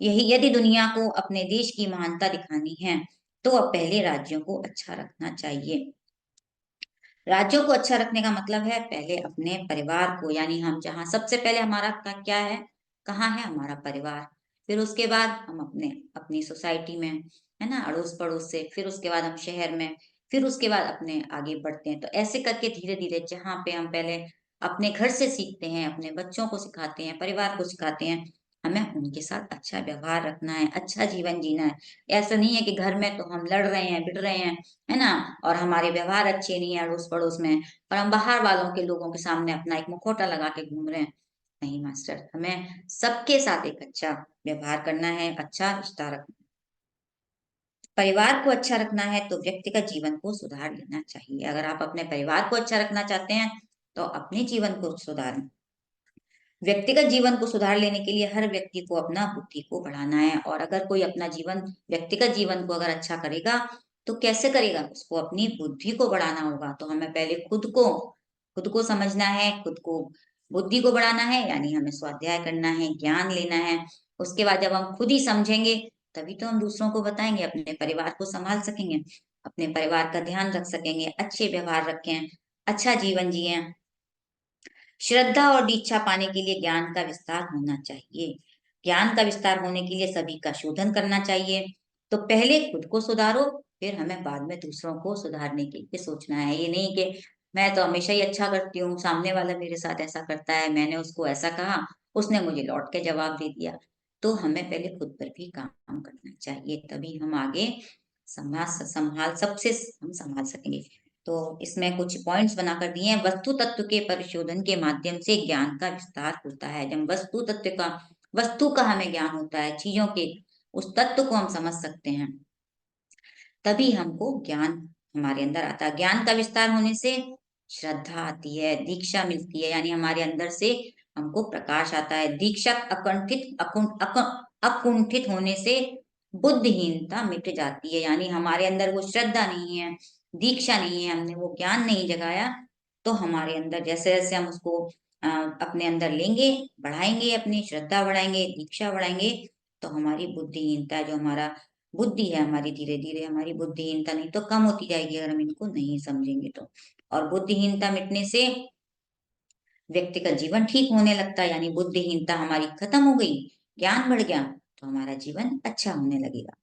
Speaker 1: यही, यदि दुनिया को अपने देश की महानता दिखानी है तो अब पहले राज्यों को अच्छा रखना चाहिए। राज्यों को अच्छा रखने का मतलब है पहले अपने परिवार को, यानी हम जहाँ सबसे पहले हमारा का क्या है, कहाँ है हमारा परिवार। फिर उसके बाद हम अपने अपनी सोसाइटी में, है ना, अड़ोस पड़ोस से, फिर उसके बाद हम शहर में, फिर उसके बाद अपने आगे बढ़ते हैं। तो ऐसे करके धीरे धीरे जहाँ पे हम पहले अपने घर से सीखते हैं, अपने बच्चों को सिखाते हैं, परिवार को सिखाते हैं, हमें हमें उनके साथ अच्छा व्यवहार रखना है, अच्छा जीवन जीना है। ऐसा नहीं है कि घर में तो हम लड़ रहे हैं, पिट रहे हैं, है ना? और हमारे व्यवहार अच्छे नहीं है अड़ोस-पड़ोस में, और हम बाहर वालों के लोगों के सामने अपना एक मुखौटा लगा के घूम रहे हैं। नहीं मास्टर, हमें सबके साथ एक अच्छा व्यवहार करना है, अच्छा रिश्ता रखना है। परिवार को अच्छा रखना है तो व्यक्तिगत जीवन को सुधार लेना चाहिए। अगर आप अपने परिवार को अच्छा रखना चाहते हैं, तो अपने जीवन को सुधारें। व्यक्तिगत जीवन को सुधार लेने के लिए हर व्यक्ति को अपना बुद्धि को बढ़ाना है, और अगर कोई अपना जीवन, व्यक्तिगत जीवन को अगर अच्छा करेगा, तो कैसे करेगा? उसको अपनी बुद्धि को बढ़ाना होगा। तो हमें पहले खुद को समझना है, खुद को बुद्धि को बढ़ाना है, यानी हमें स्वाध्याय करना है, ज्ञान लेना है। उसके बाद जब हम खुद ही समझेंगे, तभी तो हम दूसरों को बताएँगे, अपने परिवार को सँभाल सकेंगे, अपने परिवार का ध्यान रख सकेंगे, अच्छे व्यवहार रखें, अच्छा जीवन जिएँ। श्रद्धा और दीक्षा पाने के लिए ज्ञान का विस्तार होना चाहिए। ज्ञान का विस्तार होने के लिए सभी का शोधन करना चाहिए। तो पहले खुद को सुधारो, फिर हमें बाद में दूसरों को सुधारने के लिए सोचना है। ये नहीं कि मैं तो हमेशा ही अच्छा करती हूँ, सामने वाला मेरे साथ ऐसा करता है, मैंने उसको ऐसा कहा, उसने मुझे लौट के जवाब दे दिया। तो हमें पहले खुद पर भी काम करना चाहिए, तभी हम आगे समाज संभाल सबसे हम संभाल सकेंगे। तो इसमें कुछ पॉइंट्स बनाकर दिए हैं। वस्तु तत्व के परिशोधन के माध्यम से ज्ञान का विस्तार होता है। जब वस्तु का हमें ज्ञान होता है, चीजों के उस तत्व को हम समझ सकते हैं, तभी हमको ज्ञान हमारे अंदर आता है। ज्ञान का विस्तार होने से श्रद्धा आती है, दीक्षा मिलती है, यानी हमारे अंदर से हमको प्रकाश आता है। दीक्षा अकुंठित होने से बुद्धिहीनता मिट जाती है, यानी हमारे अंदर वो श्रद्धा नहीं है, दीक्षा नहीं है, हमने वो ज्ञान नहीं जगाया, तो हमारे अंदर जैसे-जैसे हम उसको अपने अंदर लेंगे, बढ़ाएँगे, अपनी श्रद्धा बढ़ाएँगे, दीक्षा बढ़ाएँगे, तो हमारी बुद्धिहीनता, जो हमारा बुद्धि है हमारी, धीरे-धीरे हमारी बुद्धिहीनता नहीं तो कम होती जाएगी, अगर हम इनको नहीं समझेंगे तो। और बुद्धिहीनता मिटने से व्यक्ति का जीवन ठीक होने लगता है, यानी बुद्धिहीनता हमारी खत्म हो गई, ज्ञान बढ़ गया, तो हमारा जीवन अच्छा होने लगेगा।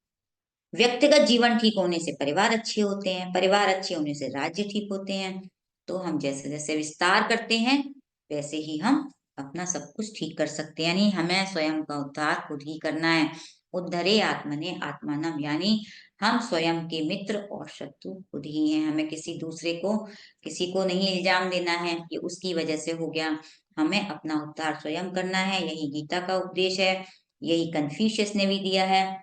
Speaker 1: व्यक्तिगत जीवन ठीक होने से परिवार अच्छे होते हैं, परिवार अच्छे होने से राज्य ठीक होते हैं। तो हम जैसे-जैसे विस्तार करते हैं, वैसे ही हम अपना सब कुछ ठीक कर सकते हैं। यानी हमें स्वयं का उद्धार खुद ही करना है। उद्धरे आत्मने आत्मानम, यानी हम स्वयं के मित्र और शत्रु खुद ही हैं। हमें किसी को नहीं इल्ज़ाम देना है कि उसकी वजह से हो गया। हमें अपना उद्धार स्वयं करना है, यही गीता का उपदेश है, यही कन्फ्यूशियस ने भी दिया है।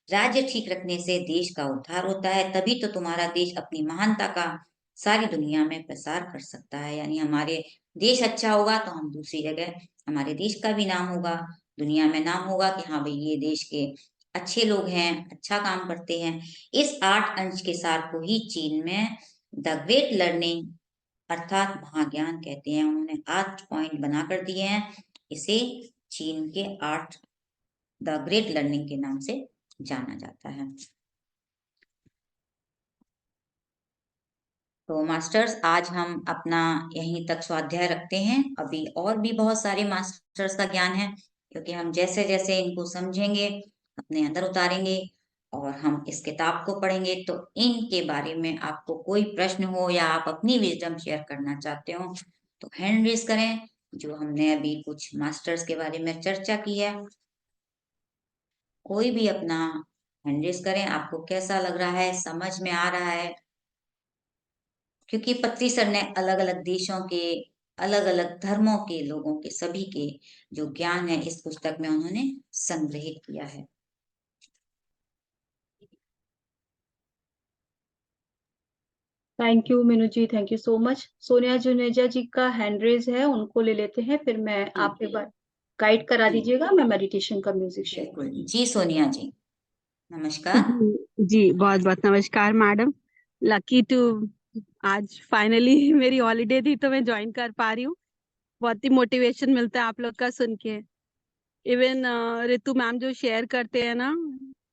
Speaker 1: राज्य ठीक रखने से देश का उद्धार होता है, तभी तो तुम्हारा देश अपनी महानता का सारी दुनिया में प्रसार कर सकता है। यानी हमारे देश अच्छा होगा तो हम दूसरी जगह हमारे देश का भी नाम होगा, दुनिया में नाम होगा कि हाँ भाई ये देश के अच्छे लोग हैं, अच्छा काम करते हैं। इस 8 अंश के सार को ही चीन में द ग्रेट लर्निंग अर्थात महाज्ञान कहते हैं। उन्होंने 8 पॉइंट बनाकर दिए हैं। इसे चीन के 8 द ग्रेट लर्निंग के नाम से जाना जाता है। तो मास्टर्स, आज हम अपना यहीं तक स्वाध्याय रखते हैं। अभी और भी बहुत सारे मास्टर्स का ज्ञान है, क्योंकि हम जैसे-जैसे इनको समझेंगे, अपने अंदर उतारेंगे और हम इस किताब को पढ़ेंगे, तो इनके बारे में आपको कोई प्रश्न हो या आप अपनी विज़डम शेयर करना चाहते हो, तो हैंड रेज़ करें। जो हमने अभी कुछ मास्टर्स के बारे में चर्चा की है, कोई भी अपना हैंड रेज़ करें। आपको कैसा लग रहा है? समझ में आ रहा है? क्योंकि पत्री सर ने अलग-अलग देशों के, अलग-अलग धर्मों के लोगों के, सभी के जो ज्ञान है इस पुस्तक में उन्होंने संग्रहित किया है।
Speaker 2: Thank you Meenu ji, thank you so much. Sonia Juneja ji का हैंड रेज है, उनको ले लेते हैं, फिर मैं
Speaker 1: जी,
Speaker 2: आप एक बार गाइड करा
Speaker 1: जी,
Speaker 2: दीजिएगा, मैं मेडिटेशन का म्यूजिक शेयर
Speaker 1: बिल्कुल।
Speaker 2: करूँगी।
Speaker 1: जी, सोनिया जी, नमस्कार।
Speaker 3: जी जी, बहुत बहुत नमस्कार मैडम। लकी टू आज फाइनली मेरी हॉलीडे थी तो मैं ज्वाइन कर पा रही हूँ। बहुत ही मोटिवेशन मिलता है आप लोग का सुन के। इवन रितु मैम जो शेयर करते हैं ना,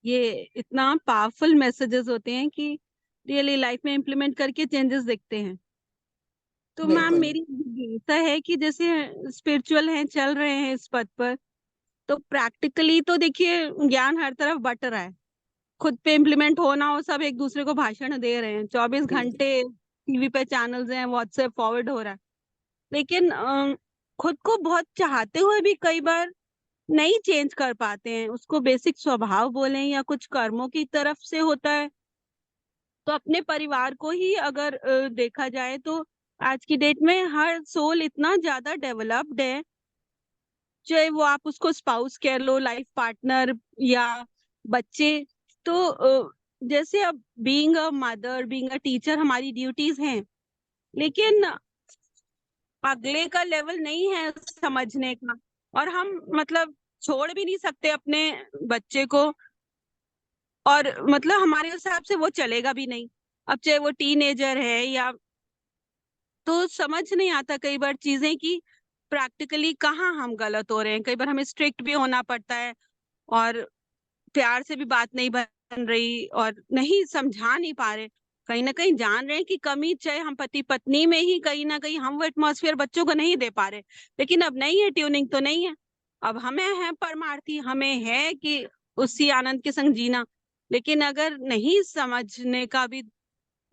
Speaker 3: ये इतना पावरफुल मैसेजेस होते हैं कि रियली लाइफ में इम्प्लीमेंट करके चेंजेस दिखते हैं। तो मैम
Speaker 1: बिल्कुल,
Speaker 3: मेरी ऐसा है कि जैसे स्पिरिचुअल हैं, चल रहे हैं इस पथ पर, तो प्रैक्टिकली तो देखिए ज्ञान हर तरफ बट रहा है। खुद पे इम्प्लीमेंट होना हो, सब एक दूसरे को भाषण दे रहे हैं, 24
Speaker 1: बिल्कुल,
Speaker 3: घंटे टीवी पे चैनल्स हैं, व्हाट्सएप फॉरवर्ड हो रहा है। लेकिन खुद को बहुत चाहते हुए भी कई बार नहीं चेंज कर पाते हैं, उसको बेसिक स्वभाव बोलें या कुछ कर्मों की तरफ से होता है। तो अपने परिवार को ही अगर देखा जाए तो आज की डेट में हर सोल इतना ज्यादा डेवलप्ड है, चाहे वो आप उसको स्पाउस कह लो, लाइफ पार्टनर या बच्चे। तो जैसे अब being a mother, being a teacher हमारी ड्यूटीज हैं, लेकिन अगले का लेवल नहीं है समझने का। और हम मतलब छोड़ भी नहीं सकते अपने बच्चे को, और मतलब हमारे हिसाब से वो चलेगा भी नहीं। अब चाहे वो टीनेजर है या, तो समझ नहीं आता कई बार चीजें कि प्रैक्टिकली कहाँ हम गलत हो रहे हैं। कई बार हमें स्ट्रिक्ट भी होना पड़ता है, और प्यार से भी बात नहीं बन रही, और नहीं समझा नहीं पा रहे। कहीं ना कहीं जान रहे हैं कि कमी चाहे हम पति पत्नी में ही कहीं ना कहीं हम वो एटमॉस्फेयर बच्चों को नहीं दे पा रहे। लेकिन अब नहीं है, ट्यूनिंग तो नहीं है। अब हमें है परमार्थी, हमें है कि उसी आनंद के संग जीना। लेकिन अगर नहीं समझने का भी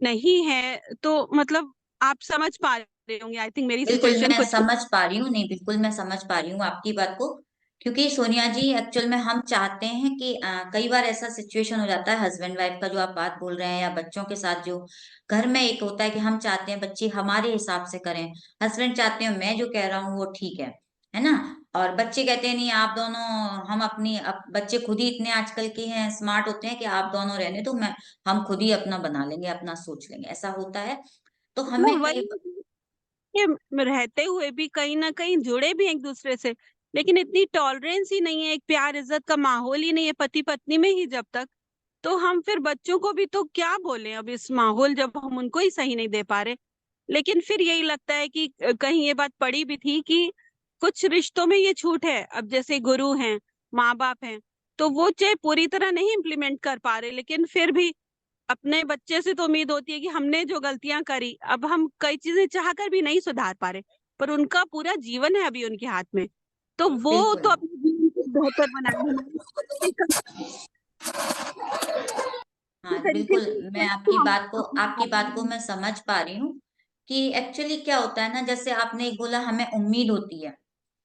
Speaker 3: नहीं है तो मतलब आप समझ पा रहे होंगे आई थिंक मेरी
Speaker 1: बिल्कुल
Speaker 3: सिचुएशन
Speaker 1: मैं
Speaker 3: कुछ।
Speaker 1: समझ पा रही हूँ, नहीं बिल्कुल मैं समझ पा रही हूँ आपकी बात को। क्योंकि सोनिया जी एक्चुअल में हम चाहते हैं कि कई बार ऐसा सिचुएशन हो जाता है हस्बैंड वाइफ का, जो आप बात बोल रहे हैं, या बच्चों के साथ जो घर में एक होता है कि हम चाहते हैं बच्चे हमारे हिसाब से करें। हस्बैंड चाहते हैं मैं जो कह रहा हूँ वो ठीक है ना। और बच्चे कहते हैं नहीं आप दोनों, हम अपनी बच्चे खुद ही इतने आजकल के हैं, स्मार्ट होते हैं कि आप दोनों रहने तो मैं, हम खुद ही अपना बना लेंगे, अपना सोच लेंगे, ऐसा होता है। तो हमें
Speaker 3: मतलब
Speaker 1: कई,
Speaker 3: वही कि रहते हुए भी कहीं ना कहीं जुड़े भी हैं एक दूसरे से, लेकिन इतनी टॉलरेंस ही नहीं है, एक प्यार इज्जत का माहौल ही नहीं है पति पत्नी में ही जब तक। तो हम फिर बच्चों को भी तो क्या बोलें अब इस माहौल जब हम उनको ही सही नहीं दे पा रहे। लेकिन फिर यही लगता है कि कहीं ये बात पड़ी भी थी कि कुछ रिश्तों में ये छूट है। अब जैसे गुरु हैं, माँ बाप हैं, तो वो चाहे पूरी तरह नहीं इम्प्लीमेंट कर पा रहे, लेकिन फिर भी अपने बच्चे से तो उम्मीद होती है कि हमने जो गलतियां करी, अब हम कई चीजें चाहकर भी नहीं सुधार पा रहे, पर उनका पूरा जीवन है अभी उनके हाथ में, तो वो
Speaker 1: बिल्कुल।
Speaker 3: तो अपने जीवन को बेहतर बनाए, हमारे
Speaker 1: हाँ
Speaker 3: तरीके
Speaker 1: बिल्कुल,
Speaker 3: से
Speaker 1: मैं
Speaker 3: चले तो हम
Speaker 1: आपकी बात को
Speaker 3: अपने
Speaker 1: मैं समझ पा रही हूँ कि एक्चुअली क्या होता है ना, जैसे आपने एक बोला हमें उम्मीद होती है।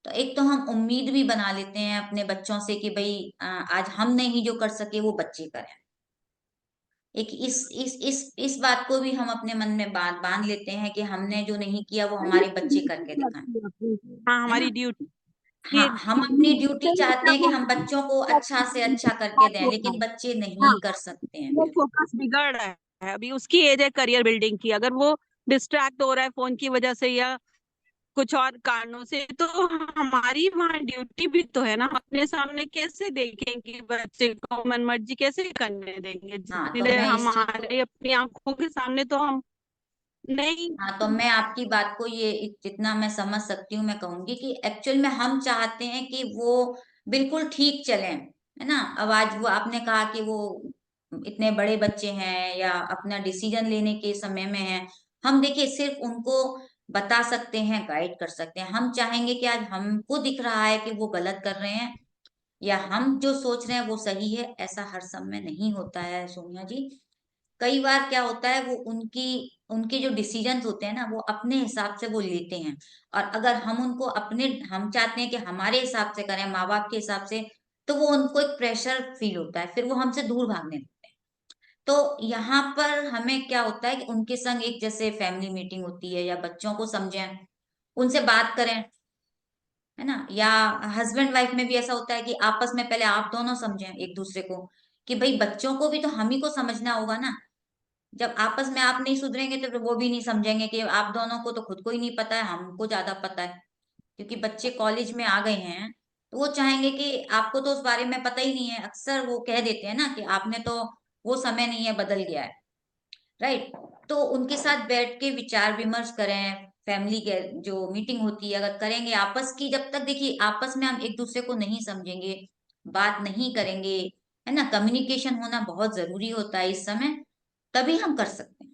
Speaker 1: तो एक तो हम उम्मीद भी बना लेते हैं अपने बच्चों से कि भाई आज हम नहीं जो कर सके वो बच्चे करें। एक इस बात को भी हम अपने मन में बांध लेते हैं कि हमने जो नहीं किया वो हमारे बच्चे करके दिखाएं।
Speaker 3: हाँ
Speaker 1: है ना।
Speaker 3: हमारी ड्यूटी
Speaker 1: हाँ
Speaker 3: ये
Speaker 1: हम अपनी ड्यूटी चाहते हैं कि हम बच्चों को अच्छा से अच्छा करके दें, लेकिन बच्चे नहीं
Speaker 3: हाँ
Speaker 1: कर सकते हैं
Speaker 3: वो
Speaker 1: बिल्कुल।
Speaker 3: फोकस बिगड़ रहा है, अभी उसकी एज है करियर बिल्डिंग की, अगर वो डिस्ट्रैक्ट हो रहा है फोन की वजह से या कुछ और कारणों से, तो हमारी वहाँ ड्यूटी भी तो है ना। हम अपने सामने कैसे देखेंगे बच्चे को, मन मर्जी कैसे करने देंगे
Speaker 1: हाँ
Speaker 3: जितनी
Speaker 1: तो
Speaker 3: देर
Speaker 1: मैं इस चीज को,
Speaker 3: हमारे अपनी आंखों के सामने तो हम नहीं।
Speaker 1: हाँ तो मैं आपकी बात को ये जितना मैं समझ सकती हूँ मैं कहूंगी कि एक्चुअल में हम चाहते हैं कि वो बिल्कुल ठीक चलें, है ना। अब आज वो आपने कहा कि वो इतने बड़े बच्चे हैं या अपना डिसीजन लेने के समय में हैं, हम देखिए सिर्फ उनको बता सकते हैं, गाइड कर सकते हैं। हम चाहेंगे कि आज हमको दिख रहा है कि वो गलत कर रहे हैं या हम जो सोच रहे हैं वो सही है, ऐसा हर समय नहीं होता है सोनिया जी। कई बार क्या होता है वो उनकी उनके जो डिसीजंस होते हैं ना वो अपने हिसाब से वो लेते हैं। और अगर हम उनको अपने, हम चाहते हैं कि हमारे हिसाब से करें, माँ बाप के हिसाब से, तो वो उनको एक प्रेशर फील होता है, फिर वो हमसे दूर भागने लगते हैं। तो यहाँ पर हमें क्या होता है कि उनके संग एक जैसे फैमिली मीटिंग होती है, या बच्चों को समझें, उनसे बात करें, है ना। या हस्बैंड वाइफ में भी ऐसा होता है कि आपस में पहले आप दोनों समझें एक दूसरे को, कि भाई बच्चों को भी तो हम ही को समझना होगा ना। जब आपस में आप नहीं सुधरेंगे तो फिर वो भी नहीं समझेंगे कि आप दोनों को तो खुद को ही नहीं पता है, हमको ज्यादा पता है। क्योंकि बच्चे कॉलेज में आ गए हैं तो वो चाहेंगे कि आपको तो उस बारे में पता ही नहीं है, अक्सर वो कह देते हैं ना कि आपने तो, वो समय नहीं है, बदल गया है। राइट। तो उनके साथ बैठ के विचार विमर्श करें, फैमिली के जो मीटिंग होती है अगर करेंगे आपस की, जब तक देखिए आपस में हम एक दूसरे को नहीं समझेंगे, बात नहीं करेंगे, है ना, कम्युनिकेशन होना बहुत जरूरी होता है इस समय, तभी हम कर सकते हैं।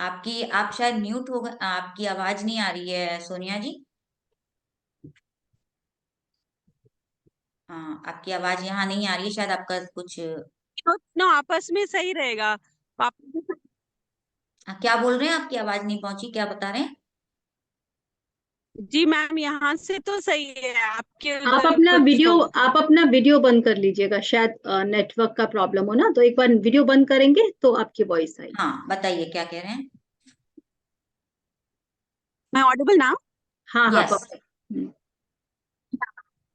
Speaker 1: आप शायद म्यूट हो गए, आपकी आवाज नहीं आ रही है सोनिया जी। हाँ आपकी आवाज यहाँ नहीं आ रही है, शायद आपका कुछ,
Speaker 3: दोनों आपस में सही रहेगा।
Speaker 1: क्या बोल रहे हैं, आपकी आवाज नहीं पहुंची, क्या बता रहे हैं।
Speaker 3: जी मैम, यहाँ से तो सही है, आपके
Speaker 2: आप
Speaker 3: उधर
Speaker 2: अपना
Speaker 3: कुछ
Speaker 2: वीडियो
Speaker 3: तो।
Speaker 2: आप अपना वीडियो बंद कर लीजिएगा, शायद नेटवर्क का प्रॉब्लम हो ना, तो एक बार वीडियो बंद करेंगे तो आपकी वॉइस आएगी।
Speaker 1: हाँ, बताइए क्या कह रहे हैं।
Speaker 3: मैं ऑडिबल ना?
Speaker 2: हाँ हाँ,
Speaker 1: यस।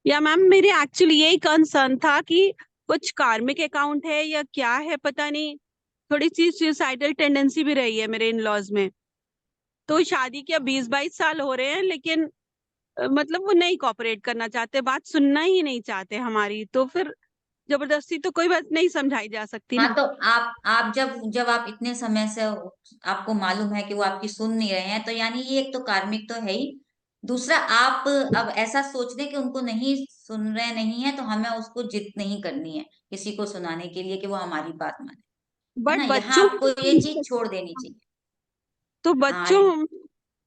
Speaker 3: या मैम, मेरे एक्चुअली यही कंसर्न था कि कुछ कार्मिक अकाउंट है या क्या है, पता नहीं। थोड़ी सी सुसाइडल टेंडेंसी भी रही है मेरे इन लॉज में। तो शादी के 20-22 साल हो रहे हैं, लेकिन मतलब वो नहीं कोऑपरेट करना चाहते, बात सुनना ही नहीं चाहते हमारी। तो फिर जबरदस्ती तो कोई बात नहीं समझाई जा सकती
Speaker 1: हाँ,
Speaker 3: ना।
Speaker 1: तो आप जब जब आप इतने समय से आपको मालूम है कि वो आपकी सुन नहीं रहे हैं, तो यानी ये एक तो कार्मिक तो है ही। दूसरा, आप अब ऐसा सोच रहे कि उनको नहीं सुन रहे नहीं है, तो हमें उसको जिद नहीं करनी है किसी को सुनाने के लिए कि वो हमारी बात माने। है
Speaker 3: बट
Speaker 1: ना, यहाँ
Speaker 3: बच्चों
Speaker 1: आपको ये चीज छोड़ देनी चाहिए।
Speaker 3: तो
Speaker 1: हाँ,
Speaker 3: बच्चों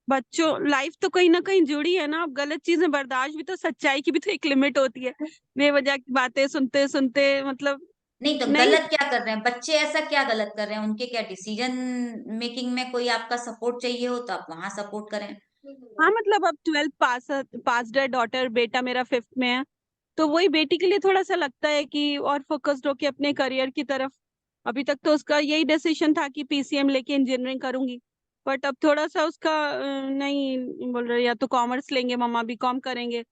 Speaker 3: बच्चों लाइफ तो कहीं ना कहीं जुड़ी है ना। अब गलत चीजें बर्दाश्त भी, तो सच्चाई की भी तो एक लिमिट होती है। बेवजह की बातें सुनते सुनते मतलब
Speaker 1: नहीं तो
Speaker 3: नहीं।
Speaker 1: गलत क्या कर रहे हैं बच्चे, ऐसा क्या गलत कर रहे हैं, उनके क्या डिसीजन मेकिंग में कोई आपका सपोर्ट चाहिए हो तो आप वहां सपोर्ट करें।
Speaker 3: हाँ मतलब अब 12th पास है डॉटर, बेटा मेरा 5th में है। तो वही बेटी के लिए थोड़ा सा लगता है कि और फोकस्ड होके अपने करियर की तरफ। अभी तक तो उसका यही डिसीजन था कि पीसीएम लेके इंजीनियरिंग करूंगी। बट अब थोड़ा सा उसका नहीं बोल रहे, या तो कॉमर्स लेंगे मम्मा, बीकॉम करेंगे।